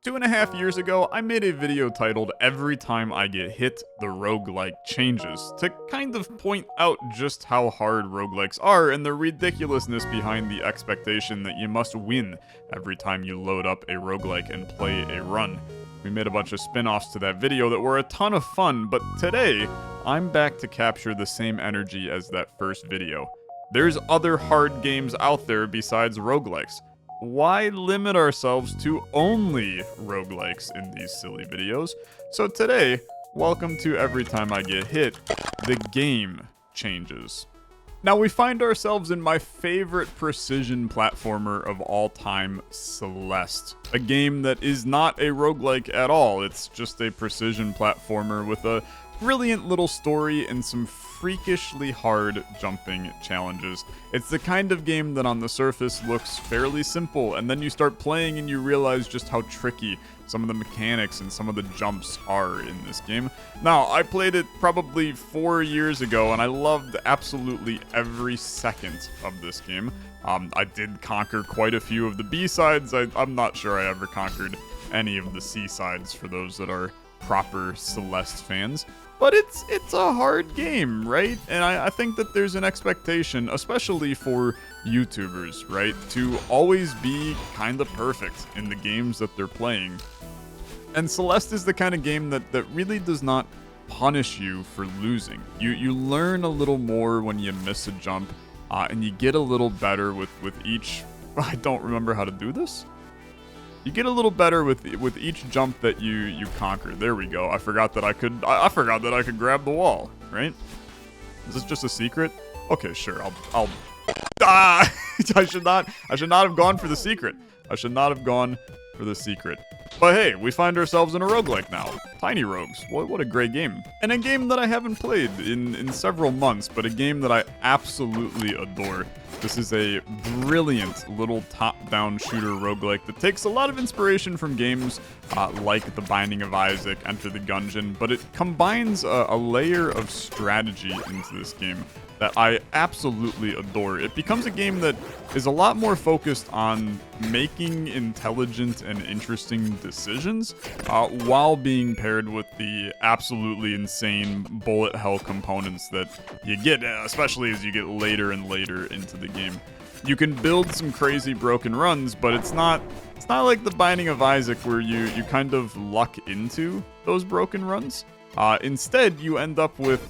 2.5 years ago, I made a video titled Every Time I Get Hit, the Roguelike Changes, to kind of point out just how hard roguelikes are and the ridiculousness behind the expectation that you must win every time you load up a roguelike and play a run. We made a bunch of spin-offs to that video that were a ton of fun, but today, I'm back to capture the same energy as that first video. There's other hard games out there besides roguelikes. Why limit ourselves to only roguelikes in these silly videos? So today, welcome to Every Time I Get Hit, the game changes. Now we find ourselves in my favorite precision platformer of all time, Celeste. A game that is not a roguelike at all, it's just a precision platformer with a brilliant little story and some freakishly hard jumping challenges. It's the kind of game that on the surface looks fairly simple, and then you start playing and you realize just how tricky some of the mechanics and some of the jumps are in this game. Now, I played it probably 4 years ago, and I loved absolutely every second of this game. I did conquer quite a few of the B-sides. I'm not sure I ever conquered any of the C-sides for those that are proper Celeste fans. But it's a hard game, right? And I think that there's an expectation, especially for YouTubers, right? To always be kind of perfect in the games that they're playing. And Celeste is the kind of game that really does not punish you for losing. You learn a little more when you miss a jump, and you get a little better with each... I don't remember how to do this. You get a little better with each jump that you conquer. There we go. I forgot that I could grab the wall, right? Is this just a secret? Okay, sure. I'll I should not have gone for the secret. I should not have gone for the secret. But hey, we find ourselves in a roguelike now. Tiny Rogues. What a great game. And a game that I haven't played in several months, but a game that I absolutely adore. This is a brilliant little top-down shooter roguelike that takes a lot of inspiration from games like The Binding of Isaac, Enter the Gungeon, but it combines a layer of strategy into this game that I absolutely adore. It becomes a game that is a lot more focused on making intelligent and interesting decisions while being paired with the absolutely insane bullet hell components that you get, especially as you get later and later into the game. You can build some crazy broken runs, but it's not like The Binding of Isaac where you kind of luck into those broken runs. Instead, you end up with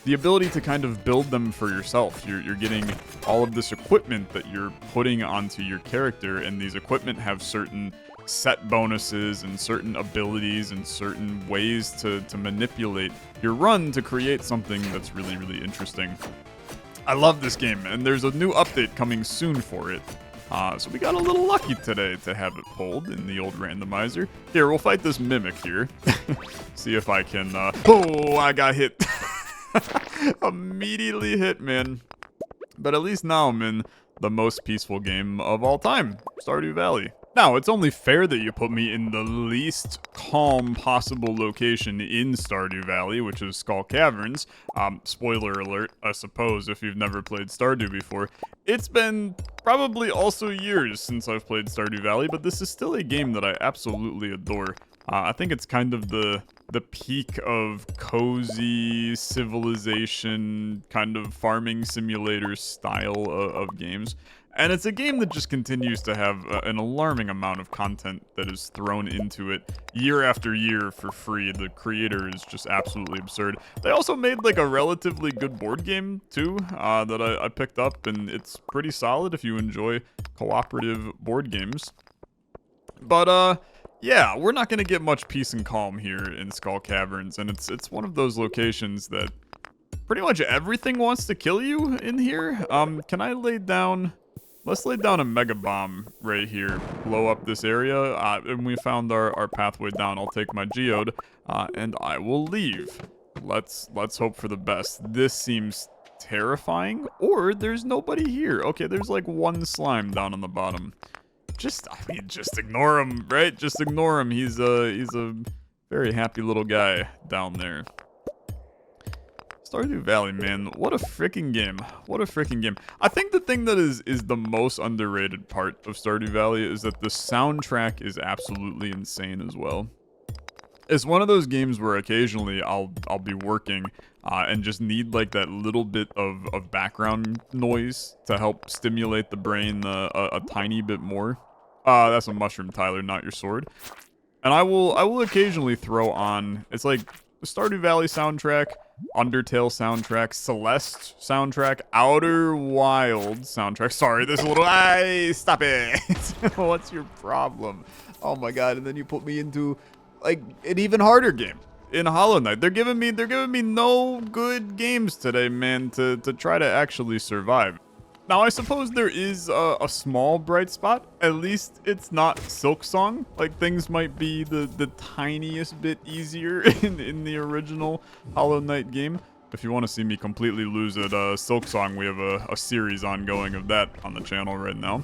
the ability to kind of build them for yourself. You're getting all of this equipment that you're putting onto your character, and these equipment have certain set bonuses and certain abilities and certain ways to manipulate your run to create something that's really, really interesting. I love this game, and there's a new update coming soon for it. So we got a little lucky today to have it pulled in the old randomizer. Here, we'll fight this mimic here. See if I can, oh, I got hit. Immediately hit, man. But at least now I'm in the most peaceful game of all time, Stardew Valley. Now, it's only fair that you put me in the least calm possible location in Stardew Valley, which is Skull Caverns. Spoiler alert, I suppose, if you've never played Stardew before. It's been probably also years since I've played Stardew Valley, but this is still a game that I absolutely adore. I think it's kind of the peak of cozy civilization, kind of farming simulator style of games. And it's a game that just continues to have an alarming amount of content that is thrown into it year after year for free. The creator is just absolutely absurd. They also made like a relatively good board game too that I picked up, and it's pretty solid if you enjoy cooperative board games. But yeah, we're not gonna get much peace and calm here in Skull Caverns, and it's one of those locations that pretty much everything wants to kill you in here. Can I lay down? Let's lay down a mega bomb right here, blow up this area, and we found our pathway down. I'll take my geode, and I will leave. Let's hope for the best. This seems terrifying, or there's nobody here. Okay, there's like one slime down on the bottom. Just ignore him, right? Just ignore him. He's a very happy little guy down there. Stardew Valley, man, what a freaking game. What a freaking game. I think the thing that is the most underrated part of Stardew Valley is that the soundtrack is absolutely insane as well. It's one of those games where occasionally I'll be working and just need like that little bit of background noise to help stimulate the brain a tiny bit more. That's a mushroom, Tyler, not your sword. And I will occasionally throw on, it's like the Stardew Valley soundtrack, Undertale soundtrack, Celeste soundtrack, Outer Wild soundtrack. Sorry, there's a little, stop it. What's your problem? Oh my god, and then you put me into like an even harder game in Hollow Knight. They're giving me no good games today, man, to try to actually survive. Now, I suppose there is a small bright spot. At least it's not Silksong. Like, things might be the tiniest bit easier in the original Hollow Knight game. If you want to see me completely lose at Silksong, we have a series ongoing of that on the channel right now.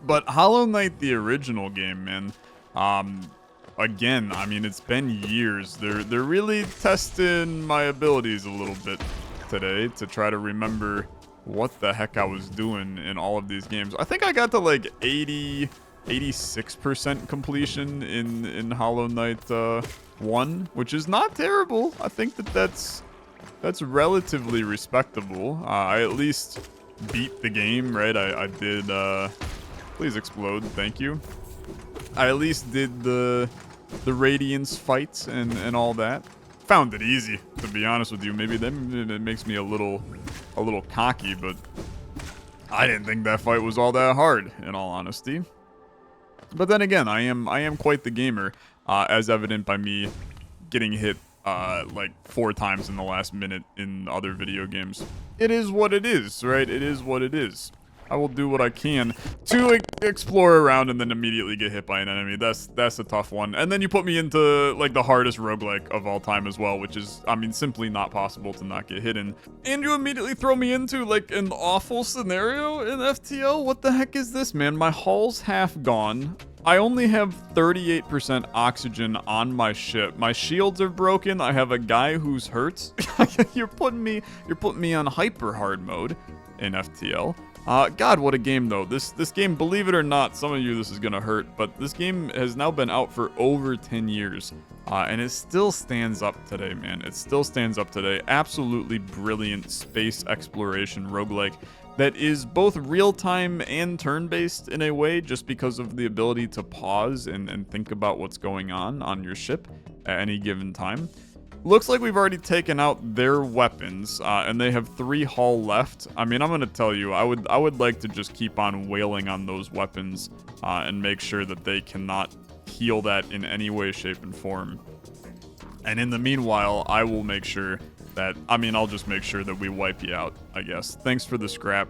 But Hollow Knight, the original game, man, again, I mean, it's been years. They're really testing my abilities a little bit today to try to remember what the heck I was doing in all of these games. I think I got to like 86% completion in Hollow Knight 1, which is not terrible. I think that's relatively respectable. I at least beat the game, right? I did, please explode, thank you. I at least did the Radiance fights and all that. Found it easy, to be honest with you. Maybe that makes me a little cocky, but I didn't think that fight was all that hard, in all honesty. But then again, I am quite the gamer, as evident by me getting hit like 4 times in the last minute in other video games. It is what it is, right? It is what it is. I will do what I can to explore around and then immediately get hit by an enemy. That's a tough one. And then you put me into like the hardest roguelike of all time as well, which is, I mean, simply not possible to not get hit in. And you immediately throw me into like an awful scenario in FTL? What the heck is this, man? My hull's half gone. I only have 38% oxygen on my ship. My shields are broken. I have a guy who's hurt. You're putting me on hyper hard mode in FTL. God, what a game, though. This game, believe it or not, some of you this is gonna hurt, but this game has now been out for over 10 years, and it still stands up today, man. It still stands up today. Absolutely brilliant space exploration roguelike that is both real-time and turn-based in a way, just because of the ability to pause and think about what's going on your ship at any given time. Looks like we've already taken out their weapons, and they have 3 hull left. I mean, I'm gonna tell you, I would like to just keep on wailing on those weapons and make sure that they cannot heal that in any way, shape, and form. And in the meanwhile, I will make sure that, I mean, I'll just make sure that we wipe you out, I guess. Thanks for the scrap.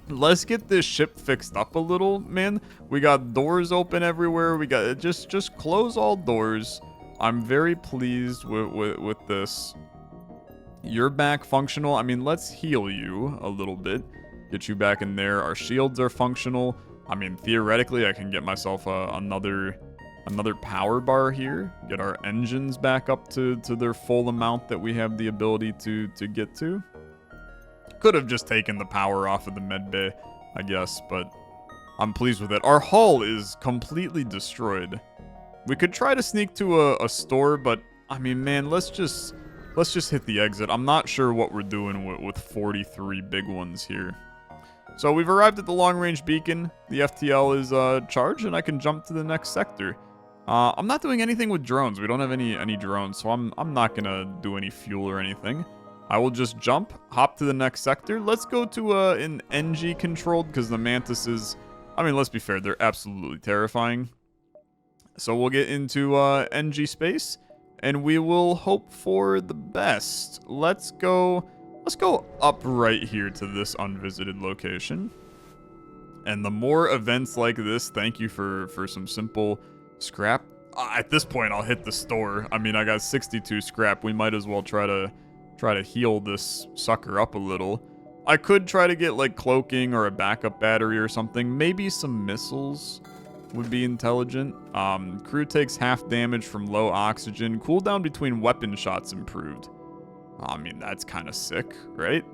Let's get this ship fixed up a little, man. We got doors open everywhere. We got, just close all doors. I'm very pleased with this. You're back functional. I mean, let's heal you a little bit. Get you back in there. Our shields are functional. I mean, theoretically, I can get myself another power bar here. Get our engines back up to their full amount that we have the ability to get to. Could have just taken the power off of the med bay, I guess, but I'm pleased with it. Our hull is completely destroyed. We could try to sneak to a store, but I mean, man, let's just hit the exit. I'm not sure what we're doing with 43 big ones here. So we've arrived at the long-range beacon. The FTL is charged, and I can jump to the next sector. I'm not doing anything with drones. We don't have any drones, so I'm not gonna do any fuel or anything. I will just jump, hop to the next sector. Let's go to an NG controlled, because the mantises, I mean, let's be fair, they're absolutely terrifying. So we'll get into NG space, and we will hope for the best. Let's go up right here to this unvisited location. And the more events like this, thank you for some simple scrap. At this point, I'll hit the store. I mean, I got 62 scrap. We might as well try to heal this sucker up a little. I could try to get like cloaking or a backup battery or something. Maybe some missiles would be intelligent. Crew takes half damage from low oxygen. Cooldown between weapon shots improved. I mean, that's kind of sick, right?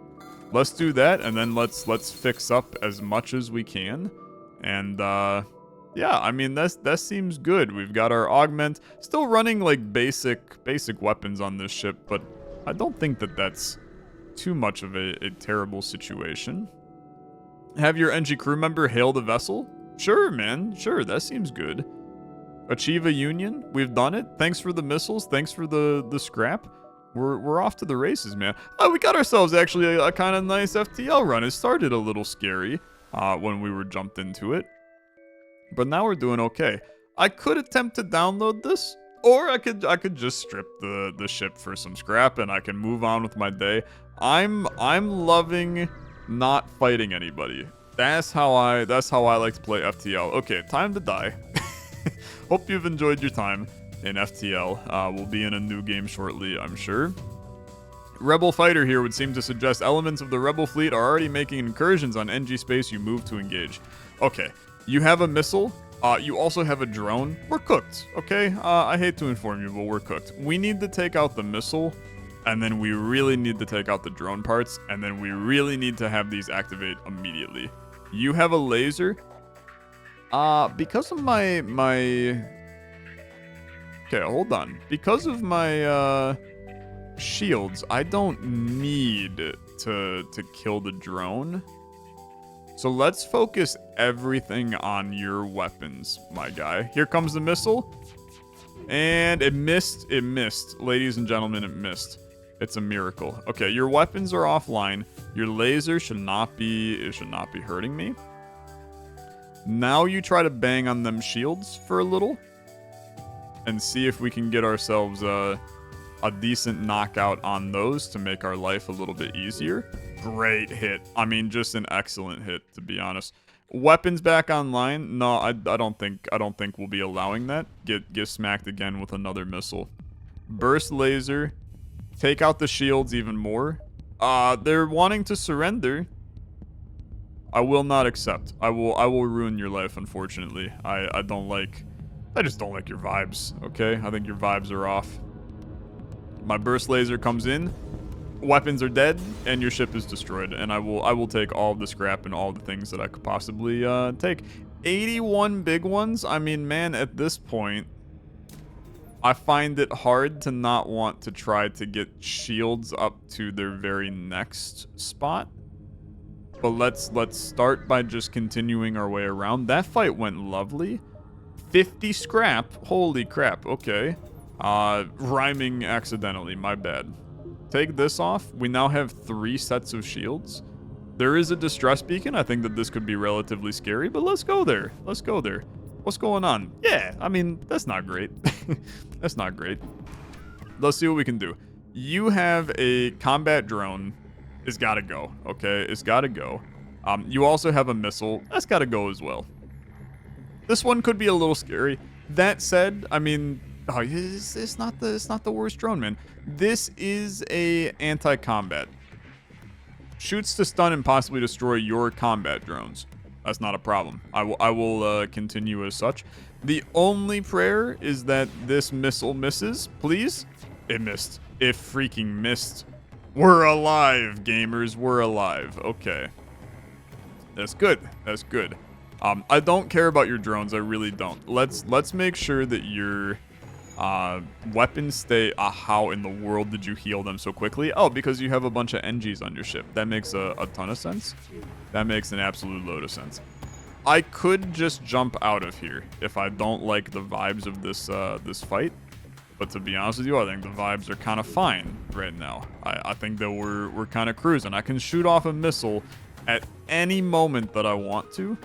Let's do that, and then let's fix up as much as we can. And, yeah, I mean, that seems good. We've got our augment. Still running, like, basic weapons on this ship, but I don't think that that's too much of a terrible situation. Have your NG crew member hail the vessel? Sure, man. Sure, that seems good. Achieve a union? We've done it. Thanks for the missiles. Thanks for the scrap. We're off to the races, man. Oh, we got ourselves actually a kind of nice FTL run. It started a little scary when we were jumped into it, but now we're doing okay. I could attempt to download this, or I could just strip the ship for some scrap and I can move on with my day. I'm loving not fighting anybody. That's how I like to play FTL. Okay, time to die. Hope you've enjoyed your time in FTL. We'll be in a new game shortly, I'm sure. Rebel Fighter here would seem to suggest elements of the Rebel fleet are already making incursions on NG space you move to engage. Okay, you have a missile. You also have a drone. We're cooked, okay? I hate to inform you, but we're cooked. We need to take out the missile, and then we really need to take out the drone parts, and then we really need to have these activate immediately. You have a laser. Because of my... Okay, hold on. Because of my, shields, I don't need to kill the drone. So let's focus everything on your weapons, my guy. Here comes the missile. And it missed. It missed. Ladies and gentlemen, it missed. It's a miracle. Okay, your weapons are offline. Your laser should not be hurting me. Now you try to bang on them shields for a little. And see if we can get ourselves a decent knockout on those to make our life a little bit easier. Great hit. I mean, just an excellent hit, to be honest. Weapons back online? No, I don't think we'll be allowing that. Get smacked again with another missile. Burst laser. Take out the shields even more. They're wanting to surrender. I will not accept. I will ruin your life, unfortunately. I just don't like your vibes, okay? I think your vibes are off. My burst laser comes in, weapons are dead, and your ship is destroyed. And I will take all of the scrap and all the things that I could possibly take. 81 big ones? I mean, man, at this point, I find it hard to not want to try to get shields up to their very next spot. But let's start by just continuing our way around. That fight went lovely. 50 scrap. Holy crap. Okay. Rhyming accidentally. My bad. Take this off. We now have 3 sets of shields. There is a distress beacon. I think that this could be relatively scary, but let's go there. Let's go there. What's going on? Yeah, I mean, that's not great. That's not great. Let's see what we can do. You have a combat drone. It's gotta go. Okay, it's gotta go. You also have a missile. That's gotta go as well. This one could be a little scary. That said, I mean, it's not the worst drone, man. This is a anti-combat. Shoots to stun and possibly destroy your combat drones. That's not a problem. I will continue as such. The only prayer is that this missile misses, please. It missed. It freaking missed. We're alive, gamers. We're alive. Okay. That's good. That's good. I don't care about your drones. I really don't. Let's make sure that your weapons stay. How in the world did you heal them so quickly? Oh, because you have a bunch of NGs on your ship. That makes a ton of sense. That makes an absolute load of sense. I could just jump out of here if I don't like the vibes of this fight. But to be honest with you, I think the vibes are kind of fine right now. I think that we're kind of cruising. I can shoot off a missile at any moment that I want to.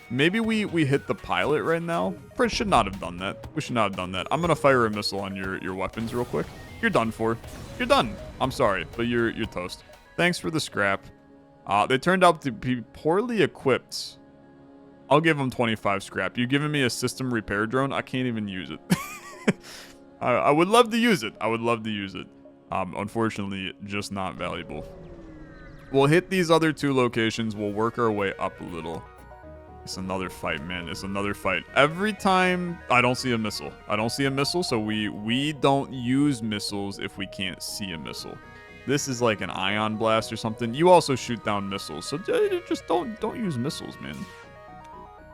Maybe we hit the pilot right now. Should not have done that. We should not have done that. I'm gonna fire a missile on your weapons real quick. You're done for. You're done. I'm sorry, but you're toast. Thanks for the scrap. They turned out to be poorly equipped. I'll give them 25 scrap. You giving me a system repair drone? I can't even use it. I would love to use it. I would love to use it. Unfortunately, just not valuable. We'll hit these other 2 locations. We'll work our way up a little. It's another fight, man. It's another fight. Every time I don't see a missile. I don't see a missile, so we don't use missiles if we can't see a missile. This is like an ion blast or something. You also shoot down missiles, so just don't use missiles, man.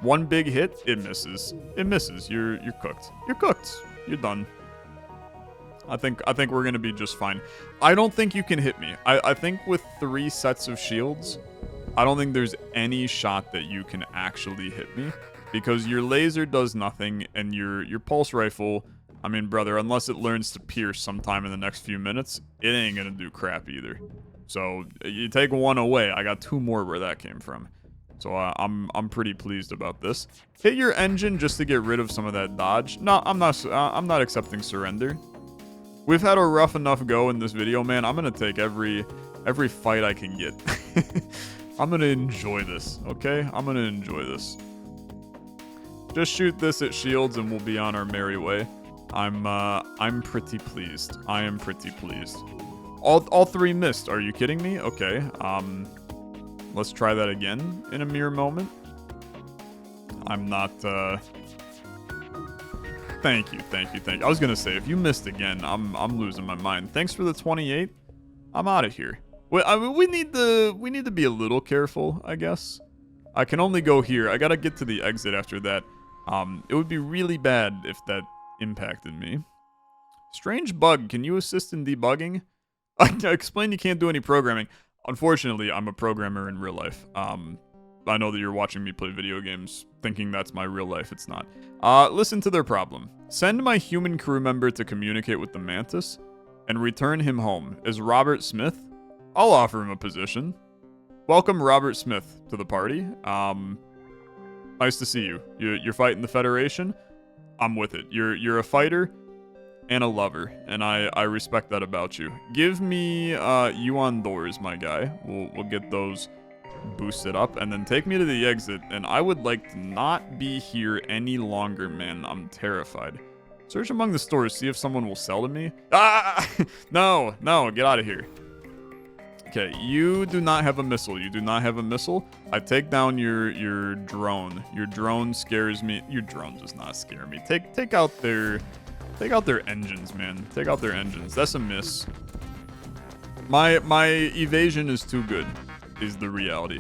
One big hit, it misses. It misses. You're cooked. You're cooked. You're done. I think we're gonna be just fine. I don't think you can hit me. I think with 3 sets of shields, I don't think there's any shot that you can actually hit me, because your laser does nothing and your pulse rifle, I mean, brother, unless it learns to pierce sometime in the next few minutes, it ain't gonna do crap either. So you take 1 away. I got 2 more where that came from. So I'm pretty pleased about this. Hit your engine just to get rid of some of that dodge. No, I'm not accepting surrender. We've had a rough enough go in this video, man. I'm gonna take every fight I can get. I'm gonna enjoy this, okay? I'm gonna enjoy this. Just shoot this at shields and we'll be on our merry way. I'm pretty pleased. I am pretty pleased. All 3 missed. Are you kidding me? Okay. Let's try that again in a mere moment. I'm not, Thank you. I was gonna say, if you missed again, I'm losing my mind. Thanks for the 28. I'm out of here. Well, I mean, we need to be a little careful, I guess. I can only go here. I gotta get to the exit after that. It would be really bad if that impacted me. Strange bug. Can you assist in debugging? I explained you can't do any programming. Unfortunately, I'm a programmer in real life. I know that you're watching me play video games thinking that's my real life. It's not. Listen to their problem. Send my human crew member to communicate with the Mantis and return him home. Is Robert Smith? I'll offer him a position. Welcome Robert Smith to the party. Nice to see you. You're fighting the Federation? I'm with it. You're a fighter and a lover, and I respect that about you. Give me you on doors, my guy. We'll get those boosted up, and then take me to the exit, and I would like to not be here any longer, man. I'm terrified. Search among the stores, see if someone will sell to me. Ah! No, get out of here. Okay, you do not have a missile. You do not have a missile. I take down your drone. Your drone scares me. Your drone does not scare me. Take out their engines, man. Take out their engines. That's a miss. My evasion is too good, is the reality.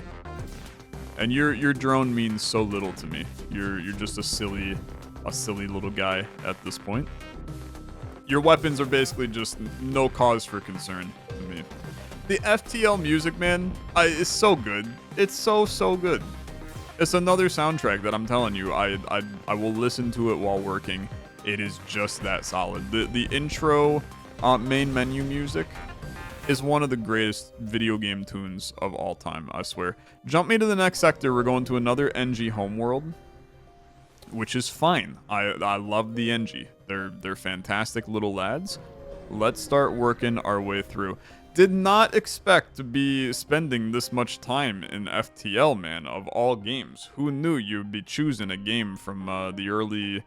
And your drone means so little to me. You're just a silly little guy at this point. Your weapons are basically just no cause for concern to me. The FTL music, man, is so good. It's so good. It's another soundtrack that I'm telling you, I will listen to it while working. It is just that solid. The intro main menu music is one of the greatest video game tunes of all time, I swear. Jump me to the next sector. We're going to another NG homeworld, which is fine. I love the NG. They're fantastic little lads. Let's start working our way through. Did not expect to be spending this much time in FTL, man, of all games. Who knew you'd be choosing a game from the early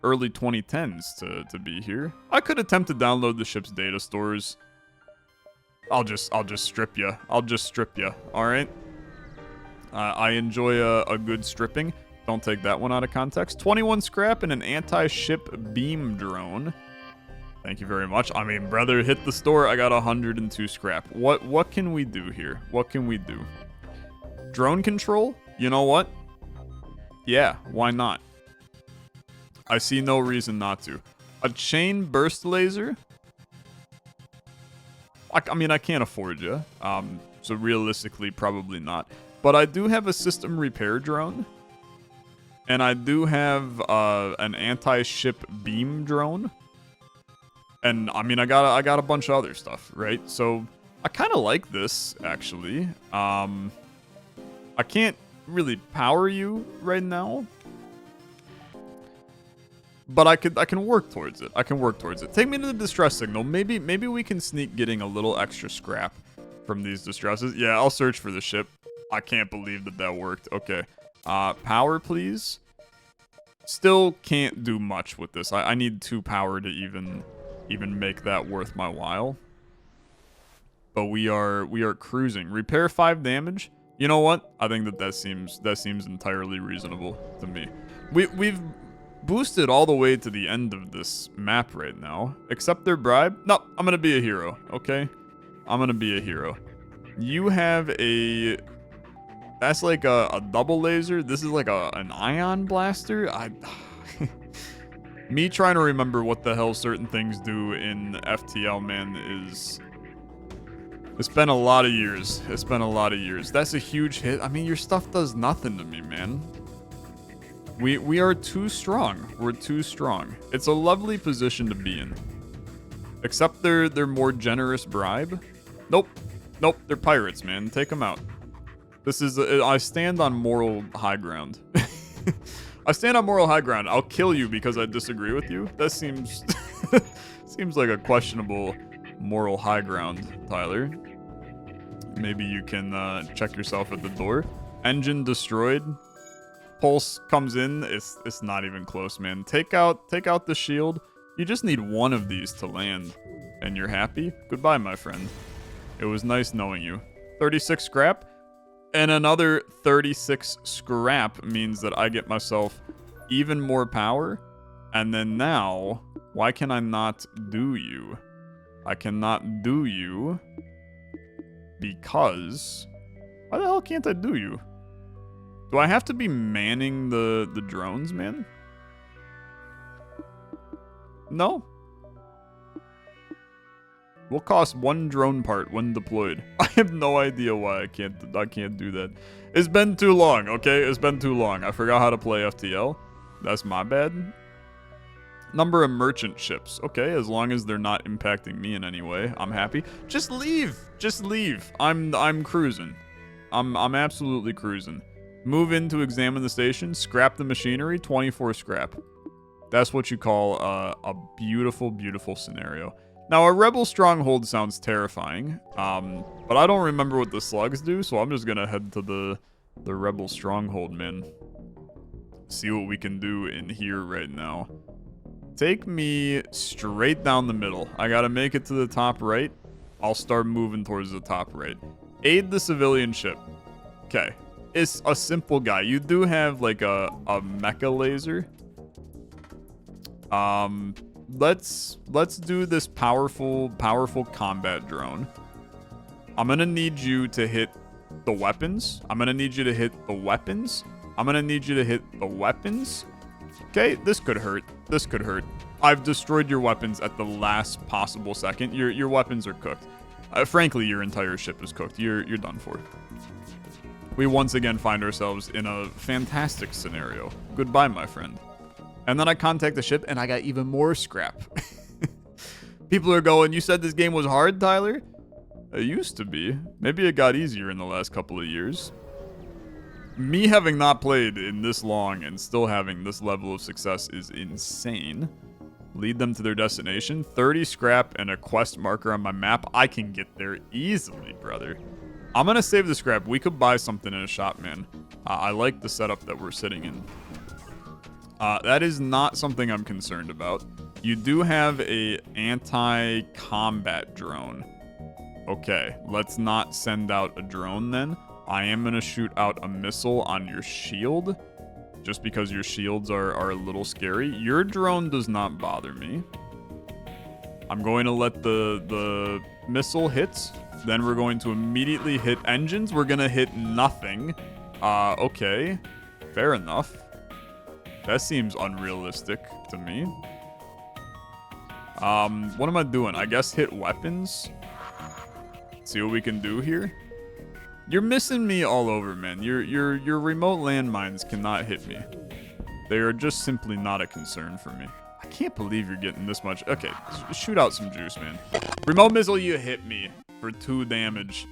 2010s to be here? I could attempt to download the ship's data stores. I'll just strip you. I'll just strip you. All right. I enjoy a good stripping. Don't take that one out of context. 21 scrap and an anti-ship beam drone. Thank you very much. I mean, brother, hit the store. I got 102 scrap. What can we do here? What can we do? Drone control? You know what? Yeah, why not? I see no reason not to. A chain burst laser? I mean, I can't afford you. So realistically, probably not. But I do have a system repair drone. And I do have an anti-ship beam drone. And I mean, I got a bunch of other stuff, right? So I kind of like this, actually. I can't really power you right now, but I can work towards it. I can work towards it. Take me to the distress signal. Maybe we can sneak getting a little extra scrap from these distresses. Yeah, I'll search for the ship. I can't believe that worked. Okay. Power, please. Still can't do much with this. I need 2 power to even make that worth my while. But we are cruising. Repair 5 damage. You know what? I think that seems entirely reasonable to me. We've boosted all the way to the end of this map right now. Accept their bribe? No, I'm gonna be a hero, okay? I'm gonna be a hero. You have a... That's like a double laser. This is like an ion blaster. Me trying to remember what the hell certain things do in FTL, man, is... It's been a lot of years. It's been a lot of years. That's a huge hit. I mean, your stuff does nothing to me, man. We are too strong. We're too strong. It's a lovely position to be in. Except they're more generous bribe. Nope. Nope, they're pirates, man. Take them out. This is... I stand on moral high ground. I stand on moral high ground. I'll kill you because I disagree with you. That seems... seems like a questionable moral high ground, Tyler. Maybe you can check yourself at the door. Engine destroyed. Pulse comes in. It's not even close, man. Take out the shield. You just need one of these to land, and you're happy. Goodbye, my friend. It was nice knowing you. 36 scrap, and another 36 scrap means that I get myself even more power. And then now, why can I not do you? I cannot do you because... Why the hell can't I do you? Do I have to be manning the drones, man? No. Will cost 1 drone part when deployed. I have no idea why I can't do that. It's been too long, okay? It's been too long. I forgot how to play FTL. That's my bad. Number of merchant ships. Okay, as long as they're not impacting me in any way, I'm happy. Just leave. Just leave. I'm cruising. I'm absolutely cruising. Move in to examine the station. Scrap the machinery. 24 scrap. That's what you call a beautiful, beautiful scenario. Now, a rebel stronghold sounds terrifying, but I don't remember what the slugs do, so I'm just gonna head to the rebel stronghold, man. See what we can do in here right now. Take me straight down the middle. I gotta make it to the top right. I'll start moving towards the top right. Aid the civilian ship. Okay. It's a simple guy. You do have like a mecha laser. Let's do this powerful combat drone. I'm gonna need you to hit the weapons. I'm gonna need you to hit the weapons. I'm gonna need you to hit the weapons. Okay, this could hurt. This could hurt. I've destroyed your weapons at the last possible second. Your weapons are cooked. Frankly, your entire ship is cooked. You're done for. We once again find ourselves in a fantastic scenario. Goodbye, my friend. And then I contact the ship, and I got even more scrap. People are going, you said this game was hard, Tyler? It used to be. Maybe it got easier in the last couple of years. Me having not played in this long and still having this level of success is insane. Lead them to their destination. 30 scrap and a quest marker on my map. I can get there easily, brother. I'm going to save the scrap. We could buy something in a shop, man. I like the setup that we're sitting in. That is not something I'm concerned about. You do have a anti-combat drone. Okay, let's not send out a drone then. I am going to shoot out a missile on your shield, just because your shields are a little scary. Your drone does not bother me. I'm going to let the missile hit. Then we're going to immediately hit engines. We're going to hit nothing. Okay, fair enough. That seems unrealistic to me. What am I doing? I guess hit weapons. See what we can do here. You're missing me all over, man. Your remote landmines cannot hit me. They are just simply not a concern for me. I can't believe you're getting this much. Okay, shoot out some juice, man. Remote missile, you hit me for 2 damage.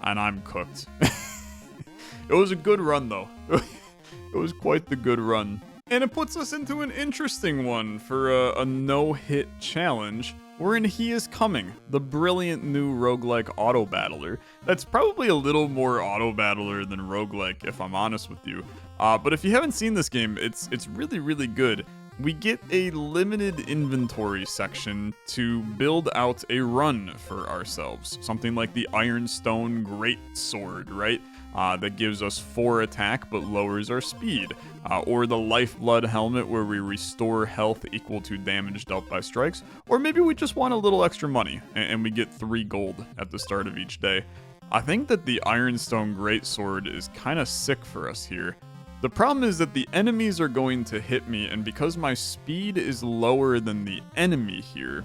And I'm cooked. It was a good run, though. It was quite the good run. And it puts us into an interesting one for a no-hit challenge. We're in He Is Coming, the brilliant new roguelike auto-battler. That's probably a little more auto-battler than roguelike, if I'm honest with you. But if you haven't seen this game, it's really, really good. we get a limited inventory section to build out a run for ourselves. Something like the Ironstone Greatsword, right? That gives us 4 attack but lowers our speed. Or the Lifeblood Helmet, where we restore health equal to damage dealt by strikes. Or maybe we just want a little extra money and we get 3 gold at the start of each day. I think that the Ironstone Greatsword is kind of sick for us here. The problem is that the enemies are going to hit me, and because my speed is lower than the enemy here,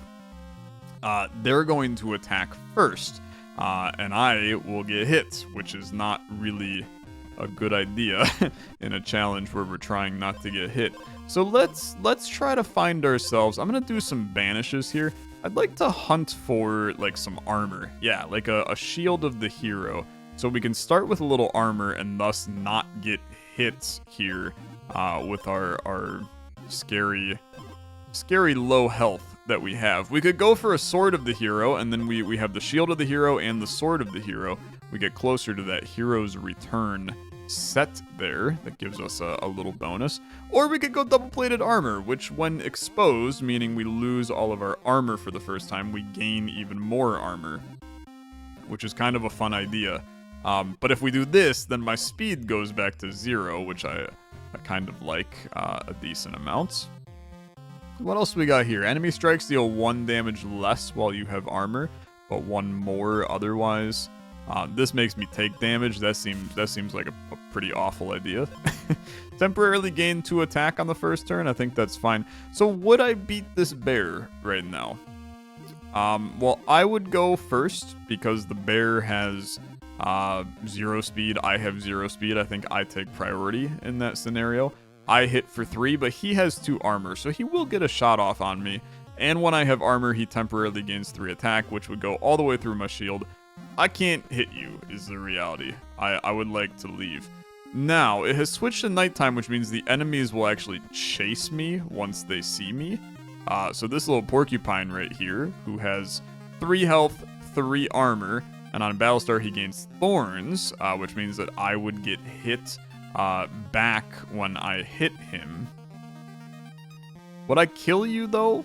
they're going to attack first, and I will get hit, which is not really a good idea in a challenge where we're trying not to get hit. So let's try to find ourselves. I'm gonna do some banishes here. I'd like to hunt for like some armor. Yeah, like a shield of the hero. So we can start with a little armor and thus not get hit here with our scary low health that we have. We could go for a sword of the hero, and then we have the shield of the hero and the sword of the hero. We get closer to that hero's return set there. That gives us a little bonus. Or we could go double-plated armor, which when exposed, meaning we lose all of our armor for the first time, we gain even more armor, which is kind of a fun idea. But if we do this, then my speed goes back to 0, which I kind of like a decent amount. What else we got here? Enemy strikes deal 1 damage less while you have armor, but 1 more otherwise. This makes me take damage. That seems like a pretty awful idea. Temporarily gain 2 attack on the first turn. I think that's fine. So would I beat this bear right now? Well, I would go first because the bear has 0 speed. I have 0 speed. I think I take priority in that scenario. I hit for 3, but he has 2 armor, so he will get a shot off on me. And when I have armor, he temporarily gains 3 attack, which would go all the way through my shield. I can't hit you, is the reality. I would like to leave. Now, it has switched to nighttime, which means the enemies will actually chase me once they see me. So this little porcupine right here, who has 3 health, 3 armor, and on Battlestar he gains thorns, which means that I would get hit back when I hit him. Would I kill you though?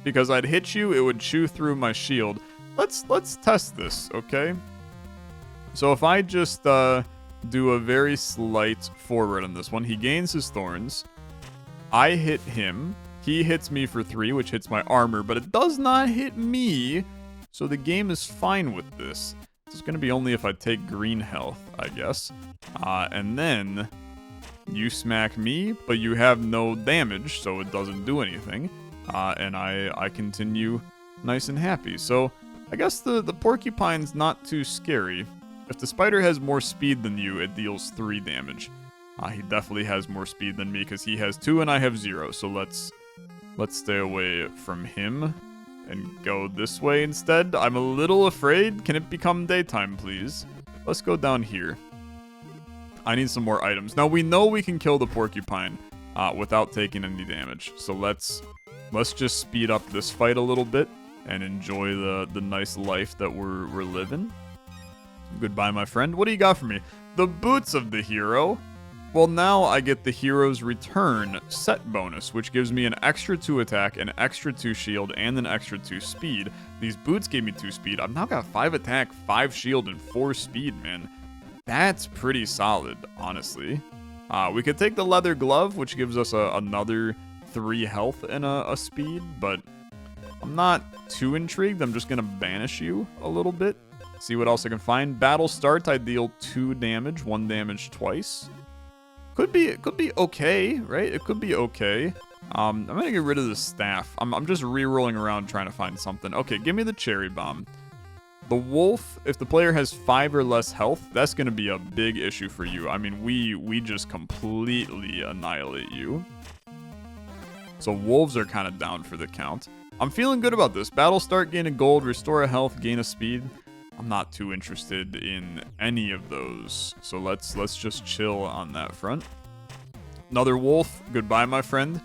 Because I'd hit you, it would chew through my shield. Let's test this, okay? So if I just do a very slight forward on this one, he gains his thorns. I hit him. He hits me for 3, which hits my armor, but it does not hit me. So the game is fine with this. It's going to be only if I take green health, I guess. And then you smack me, but you have no damage, so it doesn't do anything. And I continue nice and happy. So I guess the porcupine's not too scary. If the spider has more speed than you, it deals 3 damage. He definitely has more speed than me because he has 2 and I have 0. So let's stay away from him and go this way instead. I'm a little afraid. Can it become daytime, please? Let's go down here. I need some more items. Now, we know we can kill the porcupine without taking any damage. So let's just speed up this fight a little bit and enjoy the nice life that we're living. Goodbye, my friend. What do you got for me? The boots of the hero. Well, now I get the hero's return set bonus, which gives me an extra 2 attack, an extra 2 shield, and an extra 2 speed. These boots gave me 2 speed. I've now got 5 attack, 5 shield, and 4 speed, man. That's pretty solid, honestly. We could take the leather glove, which gives us another 3 health and a speed, but I'm not too intrigued. I'm just going to banish you a little bit. See what else I can find. Battle start, I deal 2 damage, 1 damage twice. Could be okay, right? It could be okay. I'm gonna get rid of the staff. I'm just re-rolling around trying to find something. Okay, give me the cherry bomb. The wolf, if the player has 5 or less health, that's gonna be a big issue for you. I mean, we just completely annihilate you. So wolves are kind of down for the count. I'm feeling good about this. Battle start, gain a gold, restore a health, gain a speed. I'm not too interested in any of those, so let's just chill on that front. Another wolf. Goodbye, my friend.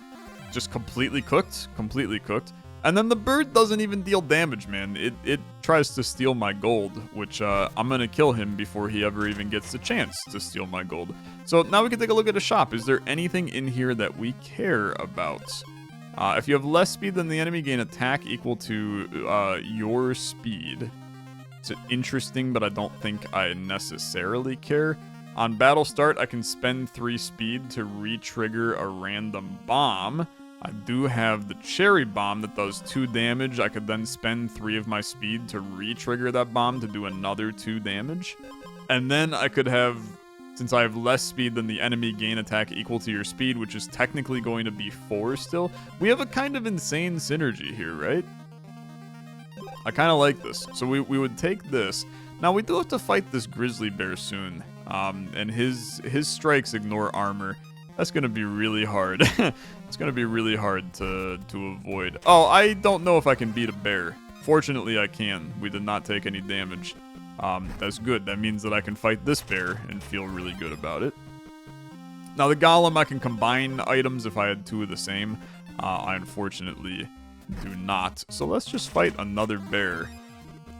Just completely cooked. Completely cooked. And then the bird doesn't even deal damage, man. It tries to steal my gold, which I'm gonna kill him before he ever even gets the chance to steal my gold. So now we can take a look at a shop. Is there anything in here that we care about? If you have less speed than the enemy, gain attack equal to your speed. It's interesting, but I don't think I necessarily care. On battle start, I can spend 3 speed to re-trigger a random bomb. I do have the cherry bomb that does 2 damage. I could then spend 3 of my speed to re-trigger that bomb to do another 2 damage. And then I could have, since I have less speed than the enemy, gain attack equal to your speed, which is technically going to be 4 still. We have a kind of insane synergy here, right? I kind of like this. So we would take this. Now we do have to fight this grizzly bear soon. And his strikes ignore armor. That's going to be really hard. It's going to be really hard to avoid. Oh, I don't know if I can beat a bear. Fortunately, I can. We did not take any damage. That's good. That means that I can fight this bear and feel really good about it. Now, the golem, I can combine items if I had 2 of the same. I unfortunately do not. So let's just fight another bear.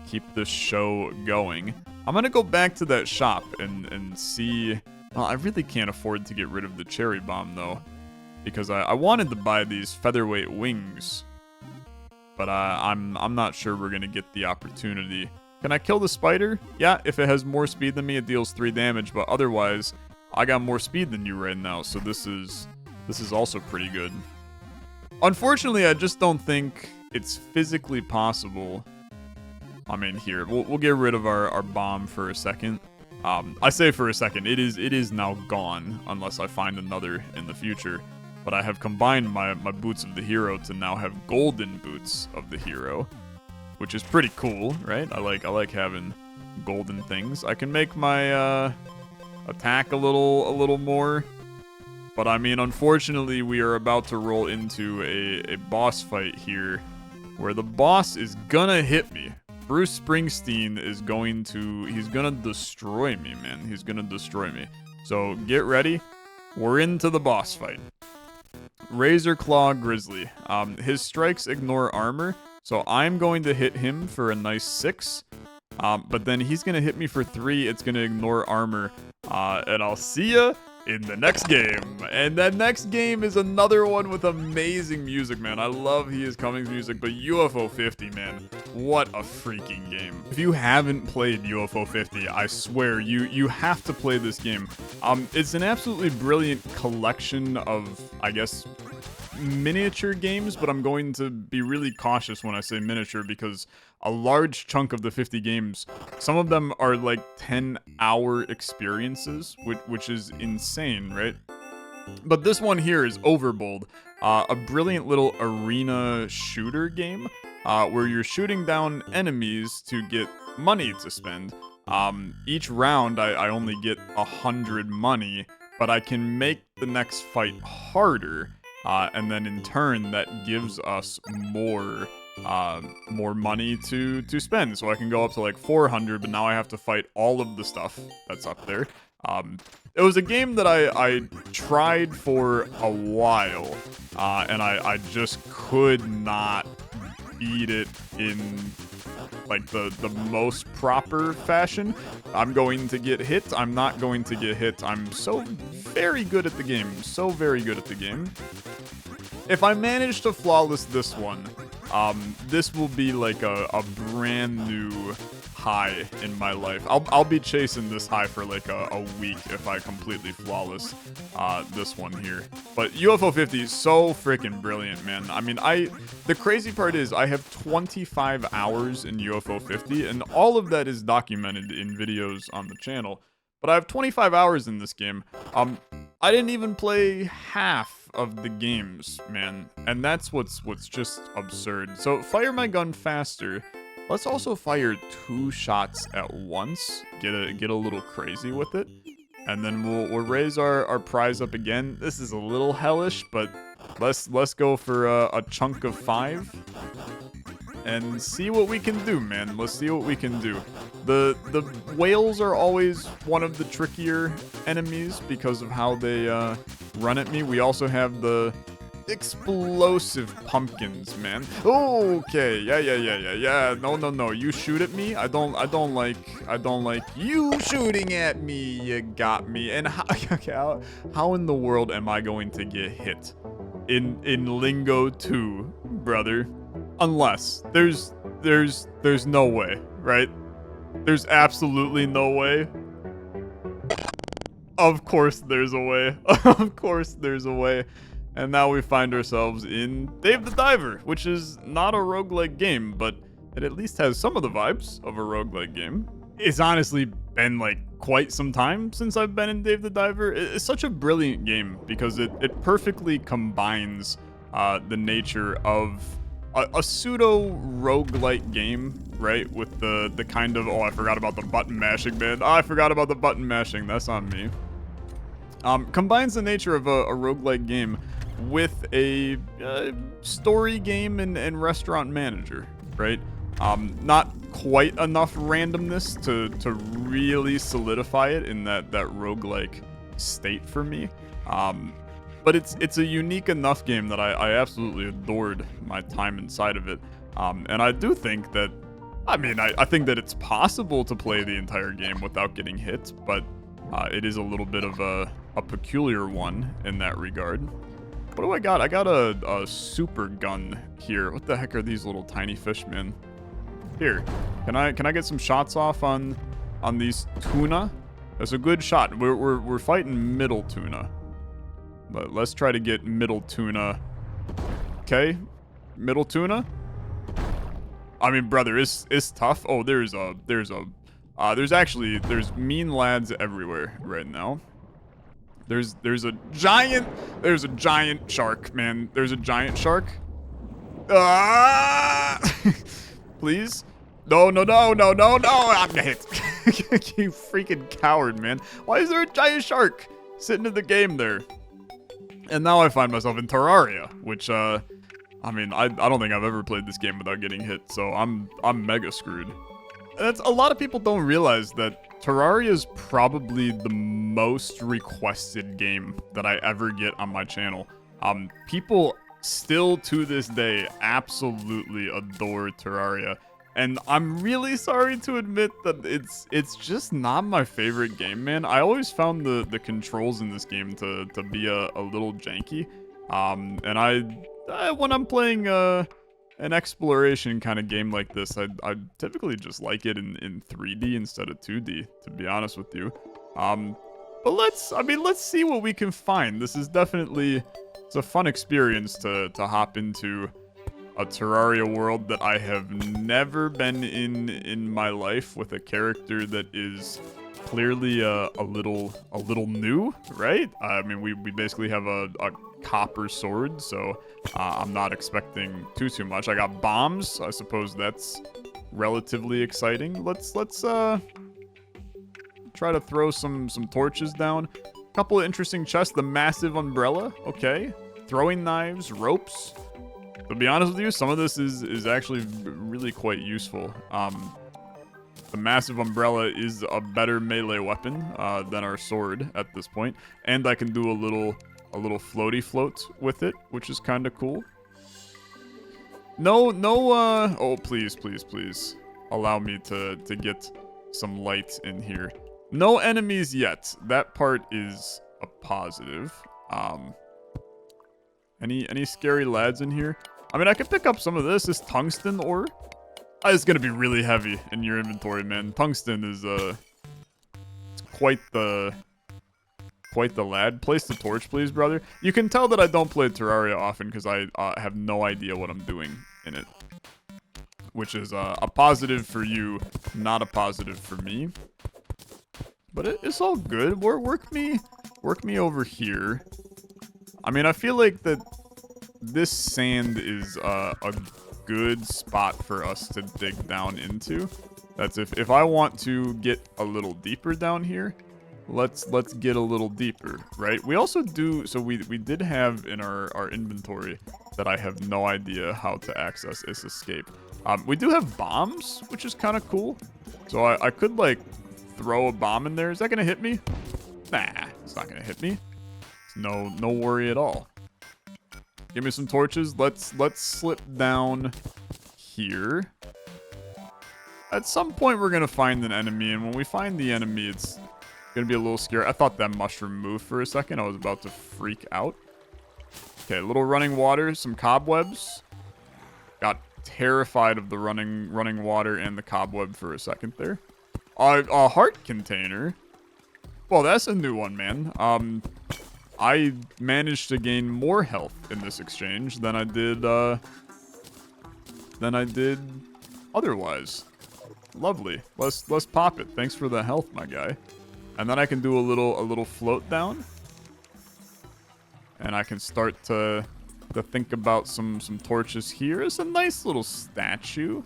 Keep this show going. I'm going to go back to that shop and see... Well, I really can't afford to get rid of the cherry bomb, though, because I wanted to buy these featherweight wings, but I'm not sure we're gonna get the opportunity. Can I kill the spider? Yeah, if it has more speed than me, it deals 3 damage, but otherwise, I got more speed than you right now, so this is also pretty good. Unfortunately, I just don't think it's physically possible. I mean, here, we'll get rid of our bomb for a second. I say for a second, it is now gone, unless I find another in the future. But I have combined my boots of the hero to now have golden boots of the hero, which is pretty cool, right? I like having golden things. I can make my attack a little more. But I mean, unfortunately, we are about to roll into a boss fight here, where the boss is gonna hit me. Bruce Springsteen is he's gonna destroy me, man. He's gonna destroy me. So get ready. We're into the boss fight. Razor Claw Grizzly. His strikes ignore armor, so I'm going to hit him for a nice 6. But then he's gonna hit me for 3. It's gonna ignore armor. And I'll see ya in the next game. And that next game is another one with amazing music, man. I love He Is Coming's music, but UFO 50, man, what a freaking game. If you haven't played UFO 50, I swear, you have to play this game. It's an absolutely brilliant collection of, I guess, miniature games, but I'm going to be really cautious when I say miniature because a large chunk of the 50 games, some of them are like 10-hour experiences, which is insane, right? But this one here is Overbold, a brilliant little arena shooter game where you're shooting down enemies to get money to spend. Each round, I only get 100 money, but I can make the next fight harder. And then in turn, that gives us more money to spend. So I can go up to like 400, but now I have to fight all of the stuff that's up there. It was a game that I tried for a while, and I just could not beat it in like the most proper fashion. I'm going to get hit. I'm not going to get hit. I'm so very good at the game. So very good at the game. If I manage to flawless this one, this will be like a brand new high in my life. I'll be chasing this high for like a week if I completely flawless this one here. But UFO 50 is so freaking brilliant, man. I mean, the crazy part is I have 25 hours in UFO 50, and all of that is documented in videos on the channel. But I have 25 hours in this game. I didn't even play half of the games, man, and that's what's just absurd. So fire my gun faster. Let's also fire 2 shots at once. Get a little crazy with it, and then we'll raise our prize up again. This is a little hellish, but let's go for a chunk of 5 and see what we can do, man. Let's see what we can do. The whales are always one of the trickier enemies because of how they run at me. We also have explosive pumpkins, man. Okay, yeah. No. You shoot at me. I don't like you shooting at me. You got me. And how in the world am I going to get hit in Lingo 2, brother? Unless there's no way, right? There's absolutely no way. Of course there's a way. Of course there's a way. And now we find ourselves in Dave the Diver, which is not a roguelike game, but it at least has some of the vibes of a roguelike game. It's honestly been like quite some time since I've been in Dave the Diver. It's such a brilliant game because it perfectly combines the nature of a pseudo roguelike game, right? With the kind of, oh, I forgot about the button mashing, man. Oh, I forgot about the button mashing. That's on me. Combines the nature of a roguelike game with a story game and restaurant manager, right? Not quite enough randomness to really solidify it in that roguelike state for me. But it's a unique enough game that I absolutely adored my time inside of it. And I do think that, I think that it's possible to play the entire game without getting hit, but it is a little bit of a peculiar one in that regard. What do I got? I got a super gun here. What the heck are these little tiny fish, man? Here, can I get some shots off on these tuna? That's a good shot. We're fighting middle tuna, but let's try to get middle tuna. Okay, middle tuna. I mean, brother, it's tough. Oh, there's mean lads everywhere right now. There's a giant shark, man. There's a giant shark. Please. No. I'm hit. You freaking coward, man. Why is there a giant shark sitting in the game there? And now I find myself in Terraria, which I don't think I've ever played this game without getting hit, so I'm mega screwed. A lot of people don't realize that Terraria is probably the most requested game that I ever get on my channel. People still to this day absolutely adore Terraria, and I'm really sorry to admit that it's just not my favorite game, man. I always found the controls in this game to be a little janky, and I when I'm playing an exploration kind of game like this, I typically just like it in 3D instead of 2D, to be honest with you. But let's see what we can find. This is definitely, it's a fun experience to hop into a Terraria world that I have never been in my life, with a character that is clearly a little new, right? I mean, we basically have a copper sword, so I'm not expecting too much. I got bombs. I suppose that's relatively exciting. Let's try to throw some torches down. A couple of interesting chests. The massive umbrella. Okay. Throwing knives, ropes. To be honest with you, some of this is actually really quite useful. The massive umbrella is a better melee weapon than our sword at this point, and I can do a little floaty float with it, which is kind of cool. Oh, please allow me to get some light in here. No enemies yet. That part is a positive. Any scary lads in here? I mean, I could pick up some of this tungsten ore. It's gonna be really heavy in your inventory, man. Tungsten is it's quite the lad. Place the torch, please, brother. You can tell that I don't play Terraria often because I have no idea what I'm doing in it, which is a positive for you, not a positive for me. But it's all good. Work me over here. I mean, I feel like that this sand is a good spot for us to dig down into. That's if I want to get a little deeper down here, let's get a little deeper, right? We also do, so we did have in our inventory that I have no idea how to access is escape. We do have bombs, which is kind of cool. So I could like throw a bomb in there. Is that gonna hit me? Nah, it's not gonna hit me. It's no worry at all. Give me some torches. Let's slip down here. At some point, we're going to find an enemy, and when we find the enemy, it's going to be a little scary. I thought that mushroom moved for a second. I was about to freak out. Okay, a little running water, some cobwebs. Got terrified of the running water and the cobweb for a second there. A heart container. Well, that's a new one, man. I managed to gain more health in this exchange than I did otherwise. Lovely. Let's pop it. Thanks for the health, my guy. And then I can do a little float down. And I can start to think about some torches here. It's a nice little statue.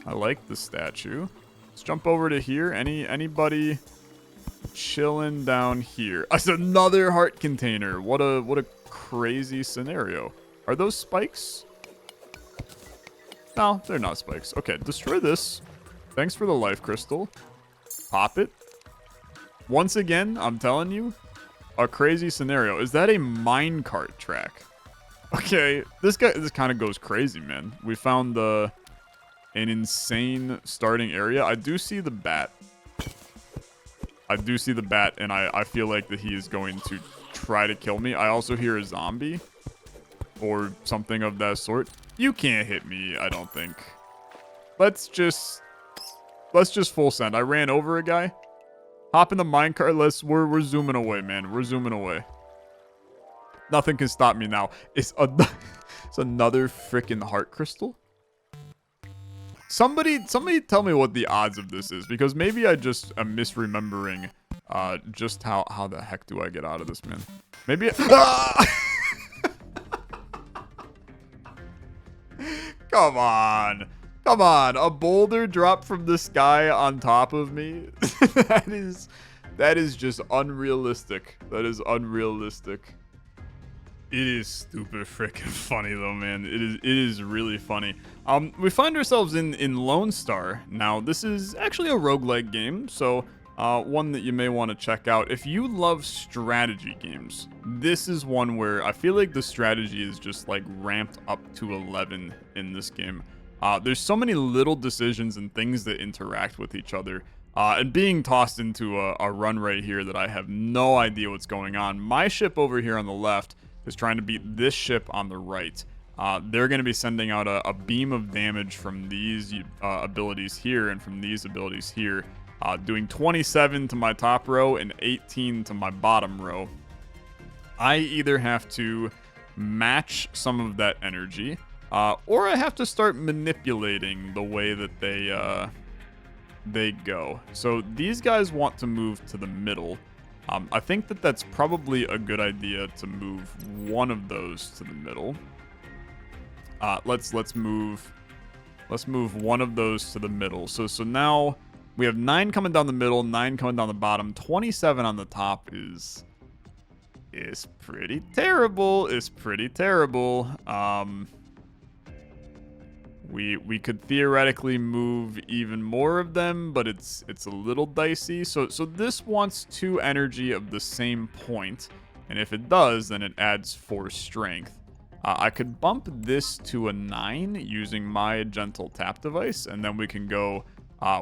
I like the statue. Let's jump over to here. Anybody chilling down here? It's another heart container. What a crazy scenario. Are those spikes? No, they're not spikes. Okay, destroy this. Thanks for the life crystal. Pop it. Once again, I'm telling you, a crazy scenario. Is that a minecart track? Okay, this kind of goes crazy, man. We found an insane starting area. I do see the bat. And I feel like that he is going to try to kill me. I also hear a zombie or something of that sort. You can't hit me, I don't think. Let's just full send. I ran over a guy. Hop in the minecart. We're zooming away, man. We're zooming away. Nothing can stop me now. It's another freaking heart crystal. Somebody tell me what the odds of this is, because maybe I just am misremembering just how the heck do I get out of this, man? Maybe Come on. Come on, a boulder dropped from the sky on top of me? That is just unrealistic. That is unrealistic. It is stupid freaking funny though, man. It is really funny. We find ourselves in Lonestar. Now, this is actually a roguelike game, so one that you may want to check out. If you love strategy games, this is one where I feel like the strategy is just like ramped up to 11 in this game. There's so many little decisions and things that interact with each other. And being tossed into a run right here that I have no idea what's going on. My ship over here on the left is trying to beat this ship on the right. They're going to be sending out a beam of damage from these abilities here and from these abilities here. Doing 27 to my top row and 18 to my bottom row. I either have to match some of that energy, or I have to start manipulating the way that they go. So these guys want to move to the middle. I think that that's probably a good idea to move one of those to the middle. Let's move one of those to the middle. So now we have 9 coming down the middle, 9 coming down the bottom, 27 on the top is pretty terrible. It's pretty terrible. We could theoretically move even more of them, but it's a little dicey. So this wants 2 energy of the same point, and if it does, then it adds 4 strength. I could bump this to a 9 using my gentle tap device, and then we can go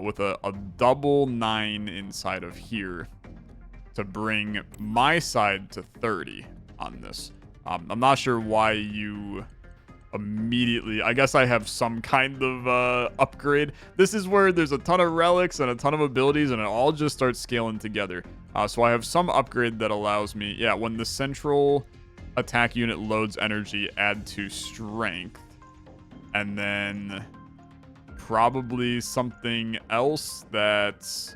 with a double 9 inside of here to bring my side to 30 on this. I'm not sure why you immediately, I guess I have some kind of upgrade. This is where there's a ton of relics and a ton of abilities, and it all just starts scaling together. So I have some upgrade that allows me, yeah, when the central attack unit loads energy, add to strength, and then probably something else that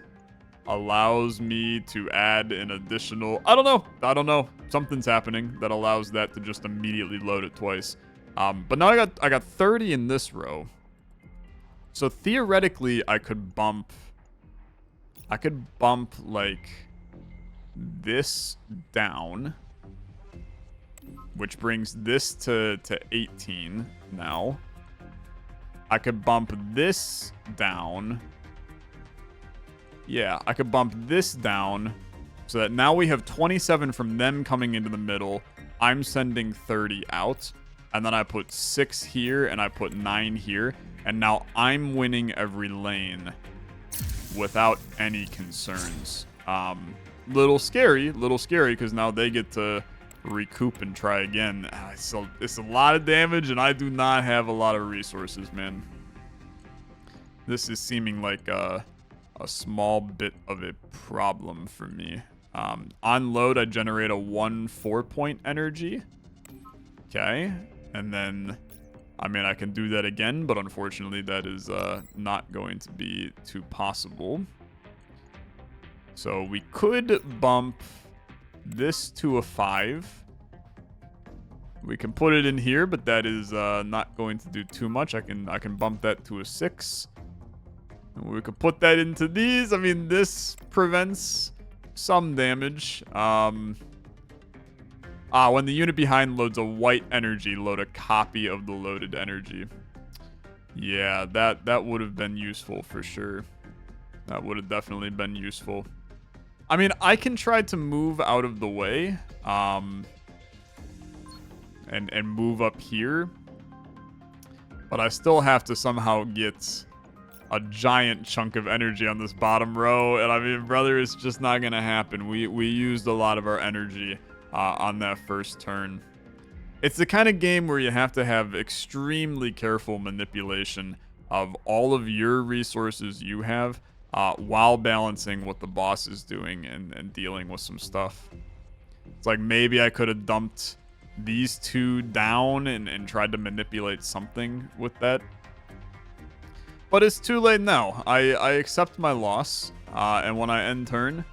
allows me to add an additional, I don't know, something's happening that allows that to just immediately load it twice. But now I got 30 in this row. So theoretically I could bump like this down, which brings this to 18 now. I could bump this down. Yeah, I could bump this down so that now we have 27 from them coming into the middle. I'm sending 30 out. and then I put 6 here, and I put 9 here, and now I'm winning every lane without any concerns. Little scary, because now they get to recoup and try again. So it's a lot of damage, and I do not have a lot of resources, man. This is seeming like a small bit of a problem for me. On load, I generate a 1 4-point energy. Okay, and then, I mean, I can do that again, but unfortunately that is not going to be too possible. So we could bump this to a 5. We can put it in here, but that is not going to do too much. I can bump that to a 6. And we could put that into these. I mean, this prevents some damage. When the unit behind loads a white energy, load a copy of the loaded energy. Yeah, that would have been useful for sure. That would have definitely been useful. I mean, I can try to move out of the way, and move up here, but I still have to somehow get a giant chunk of energy on this bottom row, and I mean, brother, it's just not gonna happen. We used a lot of our energy on that first turn. It's the kind of game where you have to have extremely careful manipulation of all of your resources you have, while balancing what the boss is doing and dealing with some stuff. It's like maybe I could have dumped these 2 down and tried to manipulate something with that. But it's too late now. I accept my loss, and when I end turn,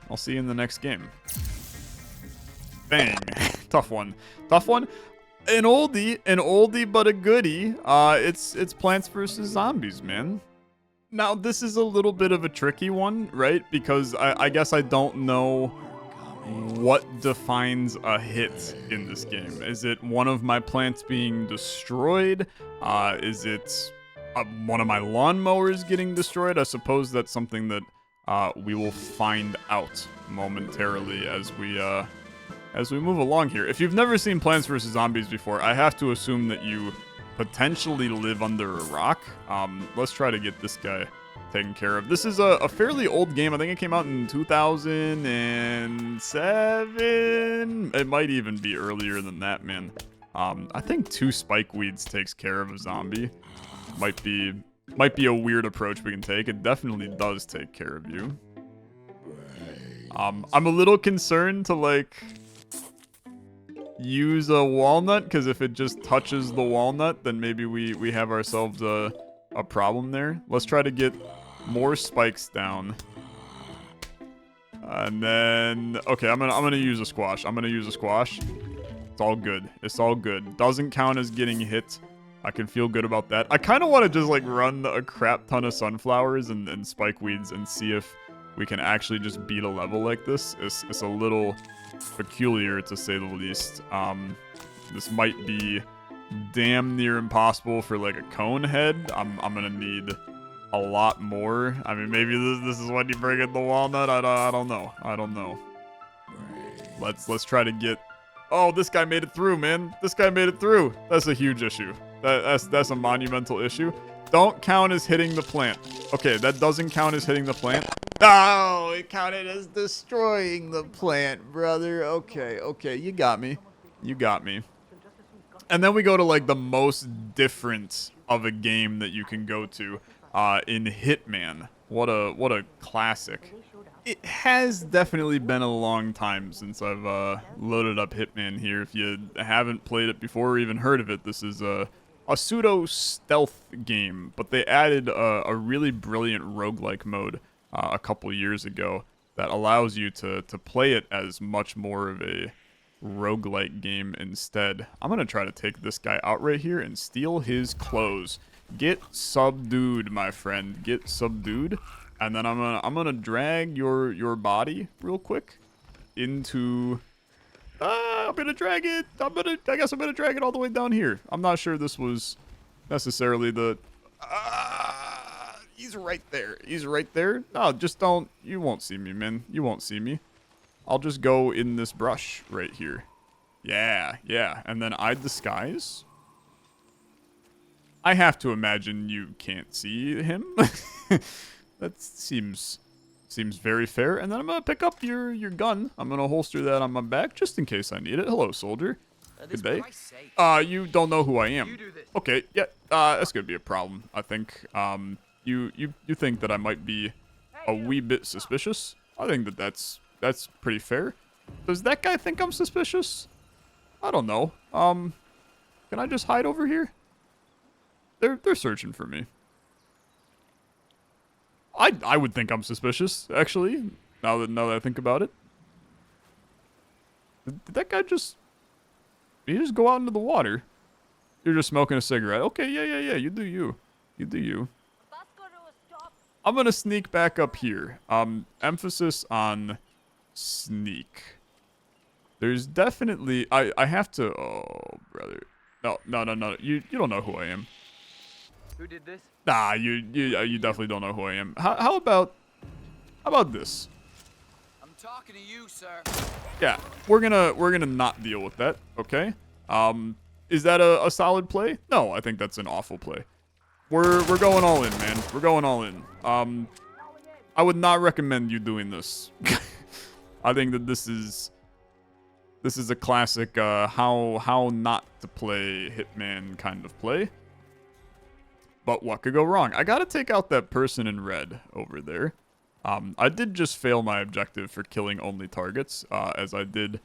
I'll see you in the next game. Bang. Tough one. Tough one. An oldie but a goodie. It's Plants vs. Zombies, man. Now, this is a little bit of a tricky one, right? Because I guess I don't know what defines a hit in this game. Is it one of my plants being destroyed? Is it one of my lawnmowers getting destroyed? I suppose that's something that we will find out momentarily as we move along here. If you've never seen Plants vs. Zombies before, I have to assume that you potentially live under a rock. Let's try to get this guy taken care of. This is a fairly old game. I think it came out in 2007. It might even be earlier than that, man. I think 2 spike weeds takes care of a zombie. Might be a weird approach we can take. It definitely does take care of you. I'm a little concerned to like use a walnut, because if it just touches the walnut, then maybe we have ourselves a problem there. Let's try to get more spikes down. And then, okay, I'm gonna use a squash. It's all good. It's all good. Doesn't count as getting hit. I can feel good about that. I kind of want to just like run a crap ton of sunflowers and spike weeds and see if we can actually just beat a level like this. It's a little peculiar, to say the least. This might be damn near impossible for like a cone head. I'm gonna need a lot more. I mean, maybe this is when you bring in the walnut. I don't know. Let's try to get. Oh, this guy made it through, man. This guy made it through. That's a huge issue. That's a monumental issue. Don't count as hitting the plant. Okay, that doesn't count as hitting the plant. Oh, it counted as destroying the plant, brother. Okay, you got me. And then we go to like the most different of a game that you can go to in Hitman. What a classic. It has definitely been a long time since I've loaded up Hitman here. If you haven't played it before or even heard of it, this is a pseudo-stealth game, but they added a really brilliant roguelike mode a couple years ago that allows you to play it as much more of a roguelike game instead. I'm going to try to take this guy out right here and steal his clothes. Get subdued, my friend. Get subdued. And then I'm gonna drag your body real quick into. I'm gonna drag it. I guess I'm gonna drag it all the way down here. I'm not sure this was necessarily the. He's right there. No, just don't. You won't see me, man. You won't see me. I'll just go in this brush right here. Yeah, yeah. And then I disguise. I have to imagine you can't see him. That seems very fair. And then I'm gonna pick up your gun. I'm gonna holster that on my back just in case I need it. Hello, soldier. Good day. You don't know who I am. Okay, yeah. That's gonna be a problem, I think. You think that I might be a wee bit suspicious? I think that that's pretty fair. Does that guy think I'm suspicious? I don't know. Can I just hide over here? They're searching for me. I would think I'm suspicious, actually. Now that I think about it. Did that guy just... Did he just go out into the water? You're just smoking a cigarette. Okay, yeah. You do you. You do you. I'm gonna sneak back up here. Emphasis on sneak. There's definitely... I have to... Oh, brother. No. You don't know who I am. Who did this? Nah, you definitely don't know who I am. How about this? I'm talking to you, sir. Yeah, we're gonna not deal with that, okay? Is that a solid play? No, I think that's an awful play. We're going all in, man. We're going all in. I would not recommend you doing this. I think that this is a classic how not to play Hitman kind of play. But what could go wrong? I gotta take out that person in red over there. I did just fail my objective for killing only targets, as I did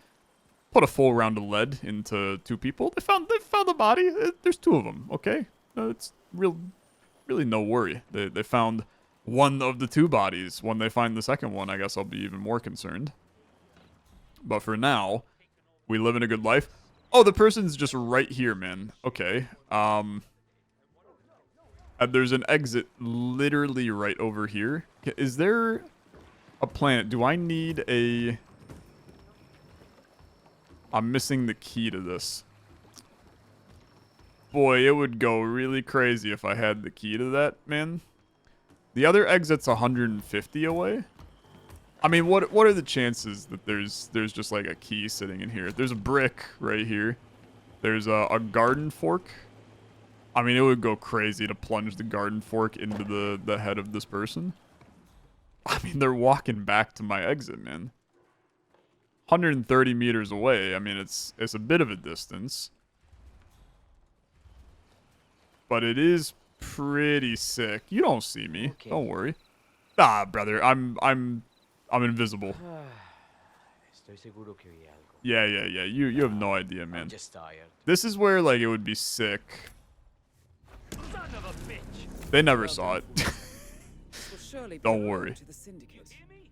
put a full round of lead into 2 people. They found the body. There's 2 of them. Okay, it's really no worry. They found one of the 2 bodies. When they find the second one, I guess I'll be even more concerned. But for now, we live in a good life. Oh, the person's just right here, man. Okay. There's an exit literally right over here. Is there a planet? Do I need a... I'm missing the key to this. Boy, it would go really crazy if I had the key to that, man. The other exit's 150 away. I mean, what are the chances that there's just like a key sitting in here? There's a brick right here. There's a garden fork. I mean, it would go crazy to plunge the garden fork into the head of this person. I mean, they're walking back to my exit, man. 130 meters away. I mean, it's a bit of a distance. But it is pretty sick. You don't see me. Okay. Don't worry. Ah, brother, I'm invisible. Yeah. You have no idea, man. I'm just tired. This is where like it would be sick. They never saw it. Don't worry.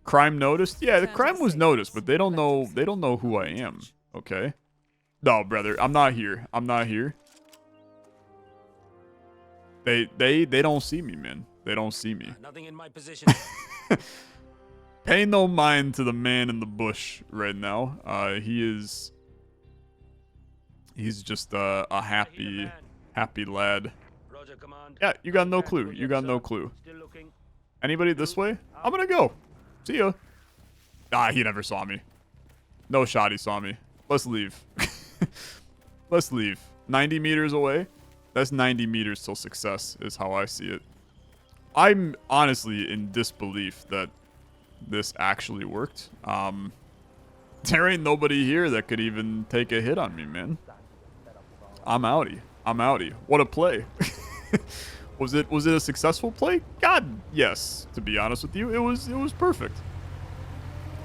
Crime noticed? Yeah, the crime was noticed, but they don't know who I am. Okay. No, brother, I'm not here. I'm not here. They don't see me, man. They don't see me. Nothing in my position. Pay no mind to the man in the bush right now. He's just a happy lad. Yeah, you got no clue. You got no clue. Anybody this way? I'm gonna go. See ya. Ah, he never saw me. No shot he saw me. Let's leave. Let's leave. 90 meters away. That's 90 meters till success is how I see it. I'm honestly in disbelief that this actually worked. There ain't nobody here that could even take a hit on me, man. I'm outie. I'm outie. What a play. Was it a successful play? God, yes. To be honest with you, it was perfect.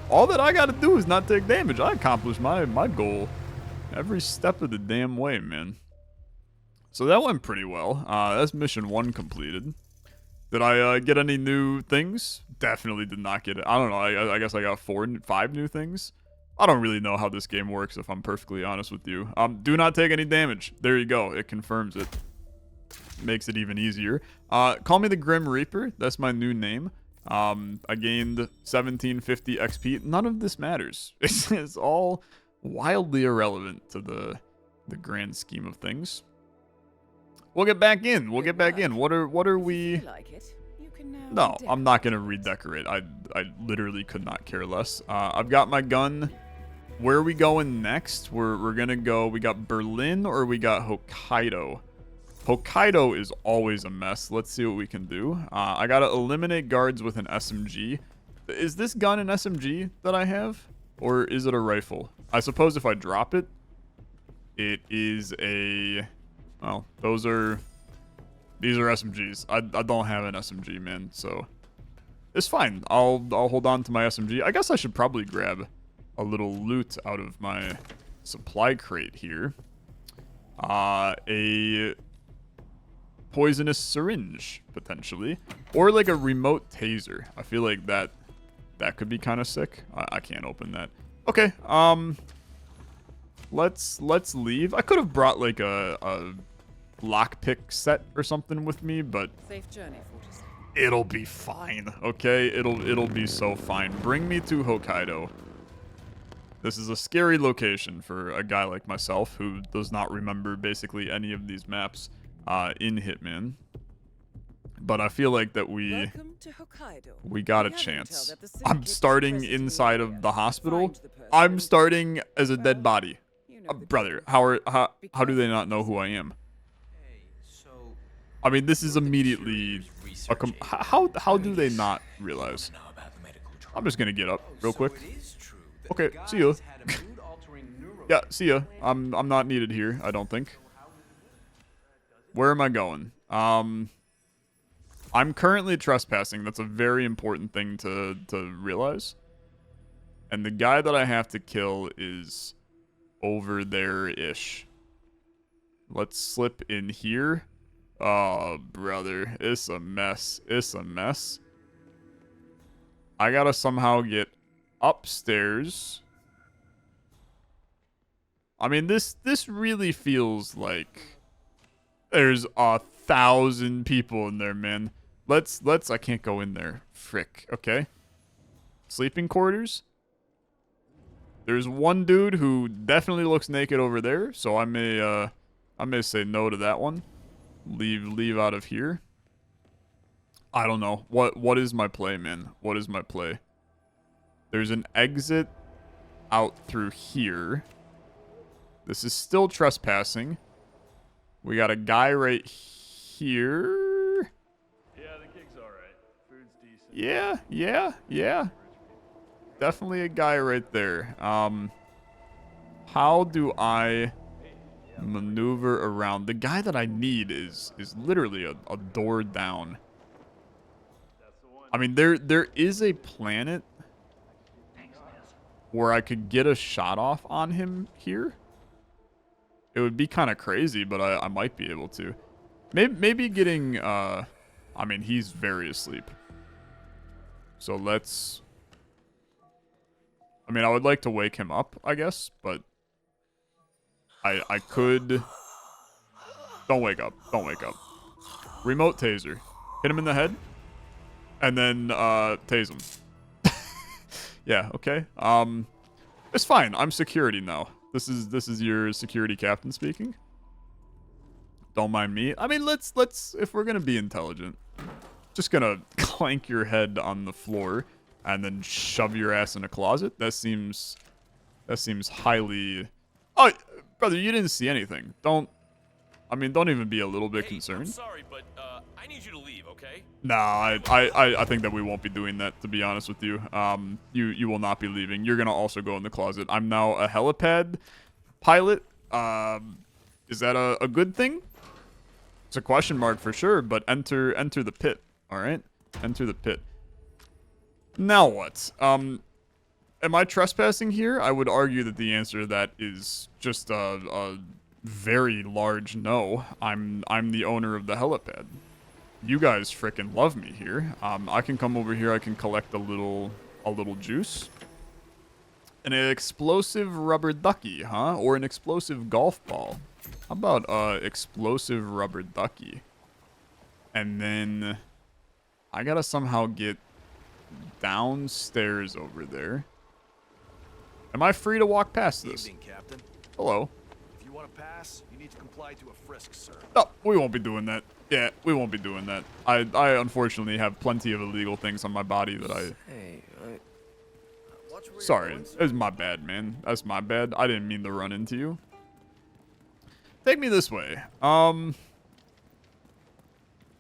All that I got to do is not take damage. I accomplished my goal every step of the damn way, man. So that went pretty well. That's mission 1 completed. Did I get any new things? Definitely did not get it. I don't know. I guess I got 5 new things. I don't really know how this game works, if I'm perfectly honest with you. Do not take any damage. There you go. It confirms it. Makes it even easier. Call me the Grim Reaper. That's my new name. I gained 1750 XP. None of this matters. It's all wildly irrelevant to the grand scheme of things. We'll get back in. We'll get back in. What are we? No, I'm not gonna redecorate. I literally could not care less. I've got my gun where are we going next? We're gonna go. We got Berlin or we got Hokkaido. Hokkaido is always a mess. Let's see what we can do. I gotta eliminate guards with an SMG. Is this gun an SMG that I have, or is it a rifle? I suppose if I drop it, it is a. Well, these are SMGs. I don't have an SMG, man. So it's fine. I'll hold on to my SMG. I guess I should probably grab a little loot out of my supply crate here. A poisonous syringe, potentially. Or like a remote taser. I feel like that could be kind of sick. I can't open that. Okay, let's leave. I could have brought like a lockpick set or something with me, but Safe journey, Fortis. it'll be fine, okay? It'll be so fine. Bring me to Hokkaido. This is a scary location for a guy like myself who does not remember basically any of these maps in Hitman. But I feel like that we got a chance. I'm starting inside of the hospital. I'm starting as a dead body. Brother, how do they not know who I am? I mean, this is immediately a how do they not realize? I'm just gonna get up real quick. Okay, see ya. Yeah, see ya. I'm not needed here, I don't think. Where am I going? I'm currently trespassing. That's a very important thing to realize. And the guy that I have to kill is over there-ish. Let's slip in here. Oh, brother. It's a mess. It's a mess. I gotta somehow get upstairs. I mean, this really feels like there's 1,000 people in there, man. I can't go in there. Frick. Okay. Sleeping quarters. There's one dude who definitely looks naked over there, so I may say no to that one. Leave out of here. I don't know. What is my play, man? What is my play? There's an exit out through here. This is still trespassing. We got a guy right here. Yeah, the gig's alright. Food's decent. Yeah. Definitely a guy right there. How do I maneuver around? The guy that I need is literally a door down. I mean, there is a planet where I could get a shot off on him here. It would be kind of crazy, but I might be able to. Maybe getting, I mean, he's very asleep. So let's... I mean, I would like to wake him up, I guess, but I could... Don't wake up. Don't wake up. Remote taser. Hit him in the head. And then, tase him. Yeah, okay. It's fine. I'm security now. This is your security captain speaking. Don't mind me. I mean, let's if we're gonna be intelligent, just gonna clank your head on the floor and then shove your ass in a closet. That seems highly. Oh, brother, you didn't see anything. Don't even be a little bit concerned. I'm sorry, but I need you to leave, okay? Nah, I think that we won't be doing that, to be honest with you. You will not be leaving. You're gonna also go in the closet. I'm now a helipad pilot. Is that a good thing? It's a question mark for sure, but enter the pit, alright? Enter the pit. Now what? Am I trespassing here? I would argue that the answer to that is just a very large no. I'm the owner of the helipad. You guys frickin' love me here. I can come over here. I can collect a little juice. An explosive rubber ducky, huh? Or an explosive golf ball. How about explosive rubber ducky? And then I gotta somehow get downstairs over there. Am I free to walk past this? Evening, Captain. Hello. If you want to pass, you need to comply to a frisk, sir. No, we won't be doing that. Yeah, we won't be doing that. I unfortunately have plenty of illegal things on my body that I... Hey, Watch where you're Sorry. going, It sir. was my bad, man. That's my bad. I didn't mean to run into you. Take me this way.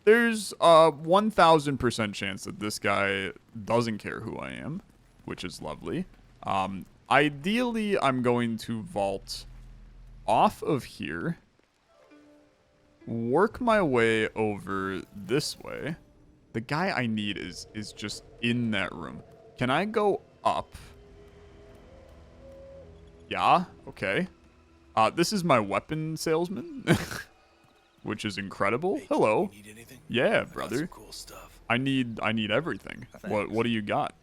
There's a 1000% chance that this guy doesn't care who I am, which is lovely. Ideally, I'm going to vault off of here, work my way over this way. The guy I need is just in that room. Can I go up? Yeah, okay. This is my weapon salesman, which is incredible. Hey, Hello. You need anything? Yeah, I got brother. some cool stuff. I need everything. What do you got?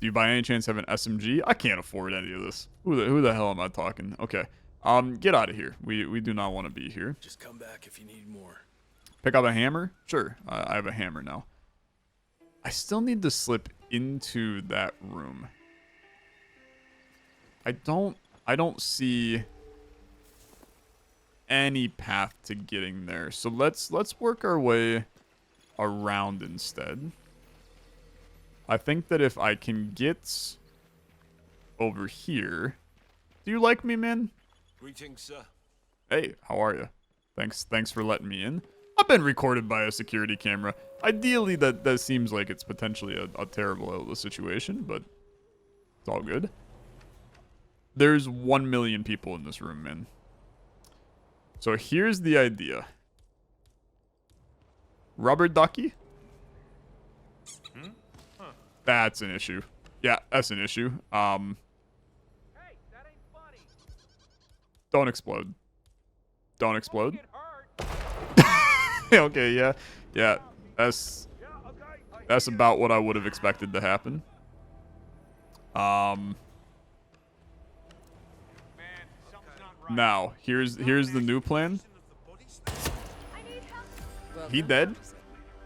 Do you by any chance have an SMG? I can't afford any of this. Who the hell am I talking? Okay. Get out of here. We do not want to be here. Just come back if you need more. Pick up a hammer? Sure. I have a hammer now. I still need to slip into that room. I don't see any path to getting there. So let's work our way around instead. I think that if I can get over here. Do you like me, man? Greetings, sir. Hey, how are you? Thanks for letting me in. I've been recorded by a security camera. Ideally, that seems like it's potentially a terrible situation, but it's all good. There's 1 million people in this room, man. So here's the idea. Rubber ducky? That's an issue. Yeah, that's an issue. Hey, that ain't funny. Don't explode. Don't explode. Get hurt. Okay, yeah. Yeah, that's about what I would have expected to happen. Now, here's the new plan. He dead?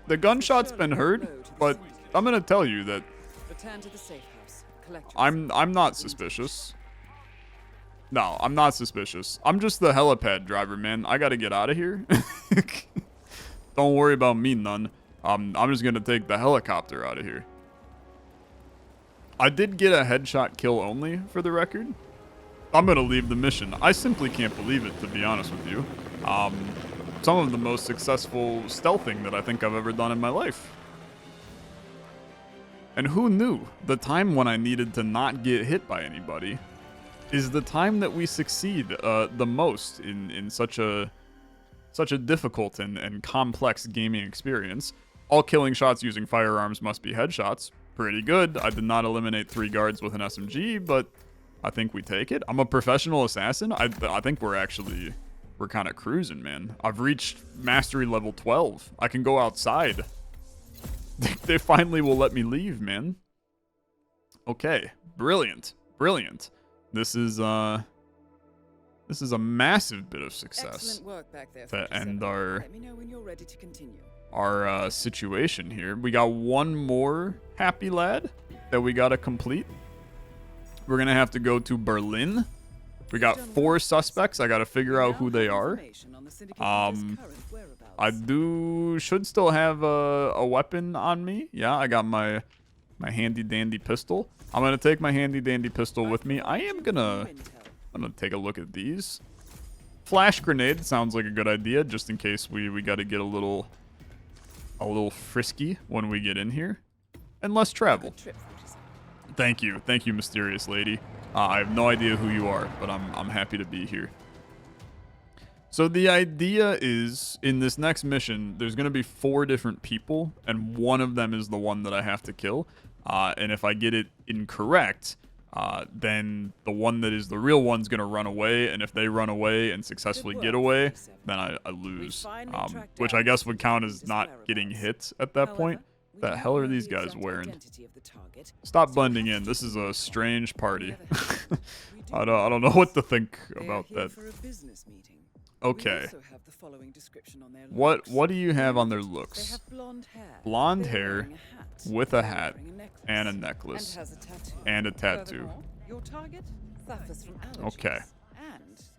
The gunshot's been heard, but I'm gonna tell you that Return to the safe house. Collect I'm not suspicious. No, I'm not suspicious. I'm just the helipad driver, man. I gotta get out of here. Don't worry about me none. I'm just gonna take the helicopter out of here. I did get a headshot kill only, for the record. I'm gonna leave the mission. I simply can't believe it, to be honest with you. Some of the most successful stealthing that I think I've ever done in my life. And who knew? The time when I needed to not get hit by anybody is the time that we succeed the most in such a difficult and complex gaming experience. All killing shots using firearms must be headshots. Pretty good. I did not eliminate 3 guards with an SMG, but I think we take it. I'm a professional assassin. I think we're kind of cruising, man. I've reached mastery level 12. I can go outside. They finally will let me leave, man. Okay, brilliant, brilliant. This is a massive bit of success Excellent work back there, to 57. end our Let me know when you're ready to continue. situation here. We got one more happy lad that we gotta complete. We're gonna have to go to Berlin. We got 4 suspects. I gotta figure out who they are. I should still have a weapon on me. Yeah, I got my handy dandy pistol. I'm gonna take my handy dandy pistol with me. I'm gonna take a look at these. Flash grenade sounds like a good idea, just in case we gotta get a little frisky when we get in here. And let's travel. Thank you, mysterious lady. I have no idea who you are, but I'm happy to be here. So the idea is, in this next mission, there's going to be 4 different people, and one of them is the one that I have to kill. And if I get it incorrect, then the one that is the real one's going to run away, and if they run away and successfully get away, then I lose. Which I guess would count as not getting hit at that point. The hell are these guys wearing? Stop blending in. This is a strange party. I don't know what to think about that. Okay. What do you have on their looks? Blonde hair with a hat and a necklace and a tattoo. Okay.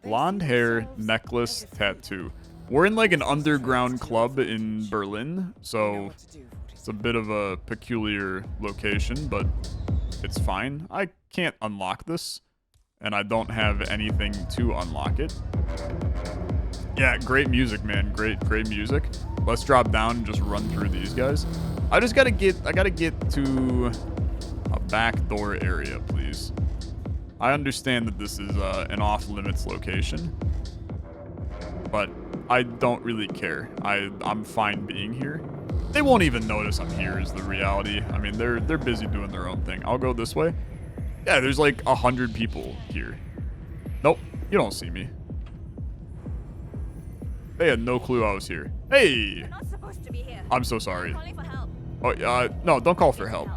Blonde hair, necklace, tattoo. We're in like an underground club in Berlin, so it's a bit of a peculiar location, but It's fine. I can't unlock this, and I don't have anything to unlock it. Yeah, great music, man. Great music. Let's drop down and just run through these guys. I gotta get to a backdoor area, please. I understand that this is an off-limits location, but I don't really care. I'm fine being here. They won't even notice I'm here is the reality. I mean, they're busy doing their own thing. I'll go this way. Yeah, there's like 100 people here. Nope, you don't see me. They had no clue I was here. Hey! You're not supposed to be here. I'm so sorry. Calling for help. Oh, no, don't call for help.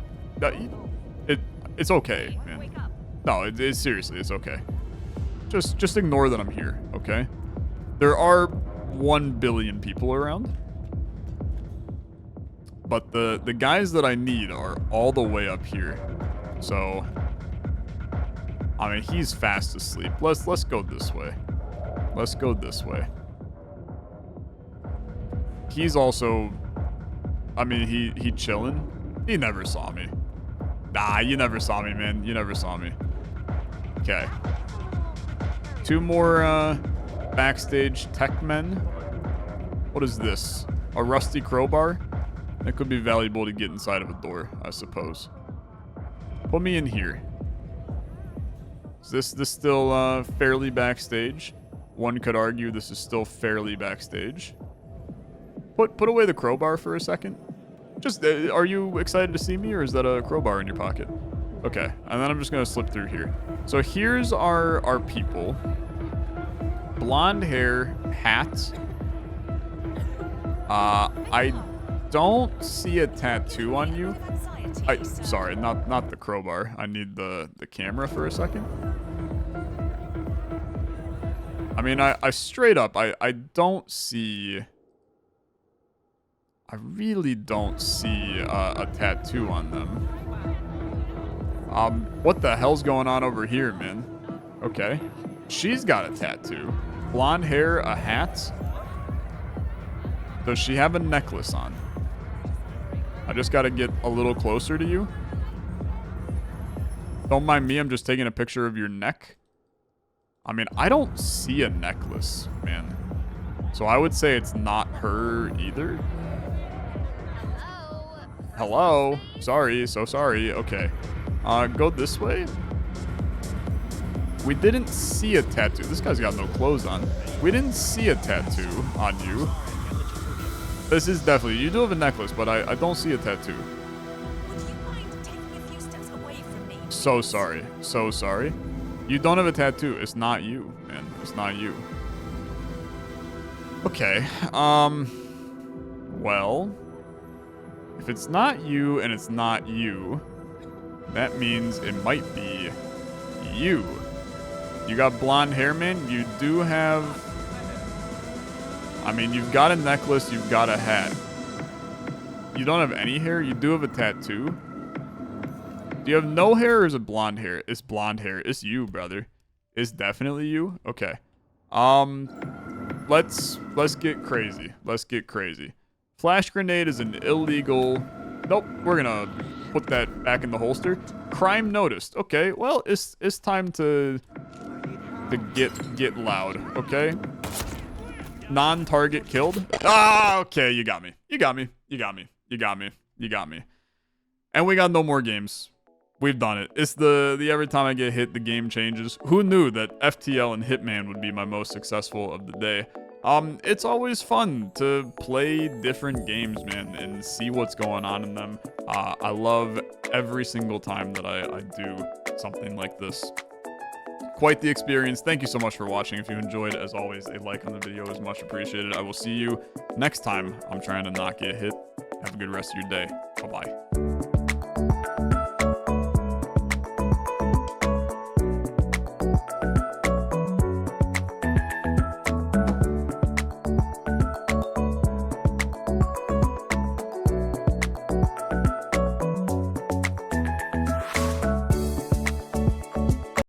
It's okay, Hey, man. wake up. No, it's seriously, it's okay. Just ignore that I'm here, okay? There are 1 billion people around. But the guys that I need are all the way up here. So, I mean, he's fast asleep. Let's go this way. Let's go this way. He's also, I mean, he chilling. He never saw me. Nah, you never saw me, man. You never saw me. Okay. 2 more backstage tech men. What is this? A rusty crowbar? That could be valuable to get inside of a door, I suppose. Put me in here. Is this still fairly backstage? One could argue this is still fairly backstage. Put away the crowbar for a second. Just, are you excited to see me, or is that a crowbar in your pocket? Okay, and then I'm just gonna slip through here. So here's our people. Blonde hair, hat. I don't see a tattoo on you. Sorry, not the crowbar. I need the camera for a second. I mean, I straight up, I don't see... I really don't see a tattoo on them. What the hell's going on over here, man? Okay. She's got a tattoo. Blonde hair, a hat. Does she have a necklace on? I just gotta get a little closer to you. Don't mind me, I'm just taking a picture of your neck. I mean, I don't see a necklace, man. So I would say it's not her either. Hello? Sorry, so sorry. Okay. Go this way. We didn't see a tattoo. This guy's got no clothes on. We didn't see a tattoo on you. This is definitely... You do have a necklace, but I don't see a tattoo. Would you mind taking a few steps away from me? So sorry. So sorry. You don't have a tattoo. It's not you, man. It's not you. Okay. Well... If it's not you and it's not you, that means it might be you. You got blonde hair, man. You do have... I mean, you've got a necklace. You've got a hat. You don't have any hair. You do have a tattoo. Do you have no hair or is it blonde hair? It's blonde hair. It's you, brother. It's definitely you? Okay. Let's get crazy. Let's get crazy. Flash grenade is an illegal... Nope, we're gonna put that back in the holster. Crime noticed. Okay, well, it's time to get loud, okay? Non-target killed. Ah, okay, you got me. You got me. You got me. You got me. You got me. And we got no more games. We've done it. It's the every time I get hit, the game changes. Who knew that FTL and Hitman would be my most successful of the day? It's always fun to play different games, man, and see what's going on in them. I love every single time that I do something like this. Quite the experience. Thank you so much for watching. If you enjoyed, as always, a like on the video is much appreciated. I will see you next time I'm trying to not get hit. Have a good rest of your day. Bye-bye.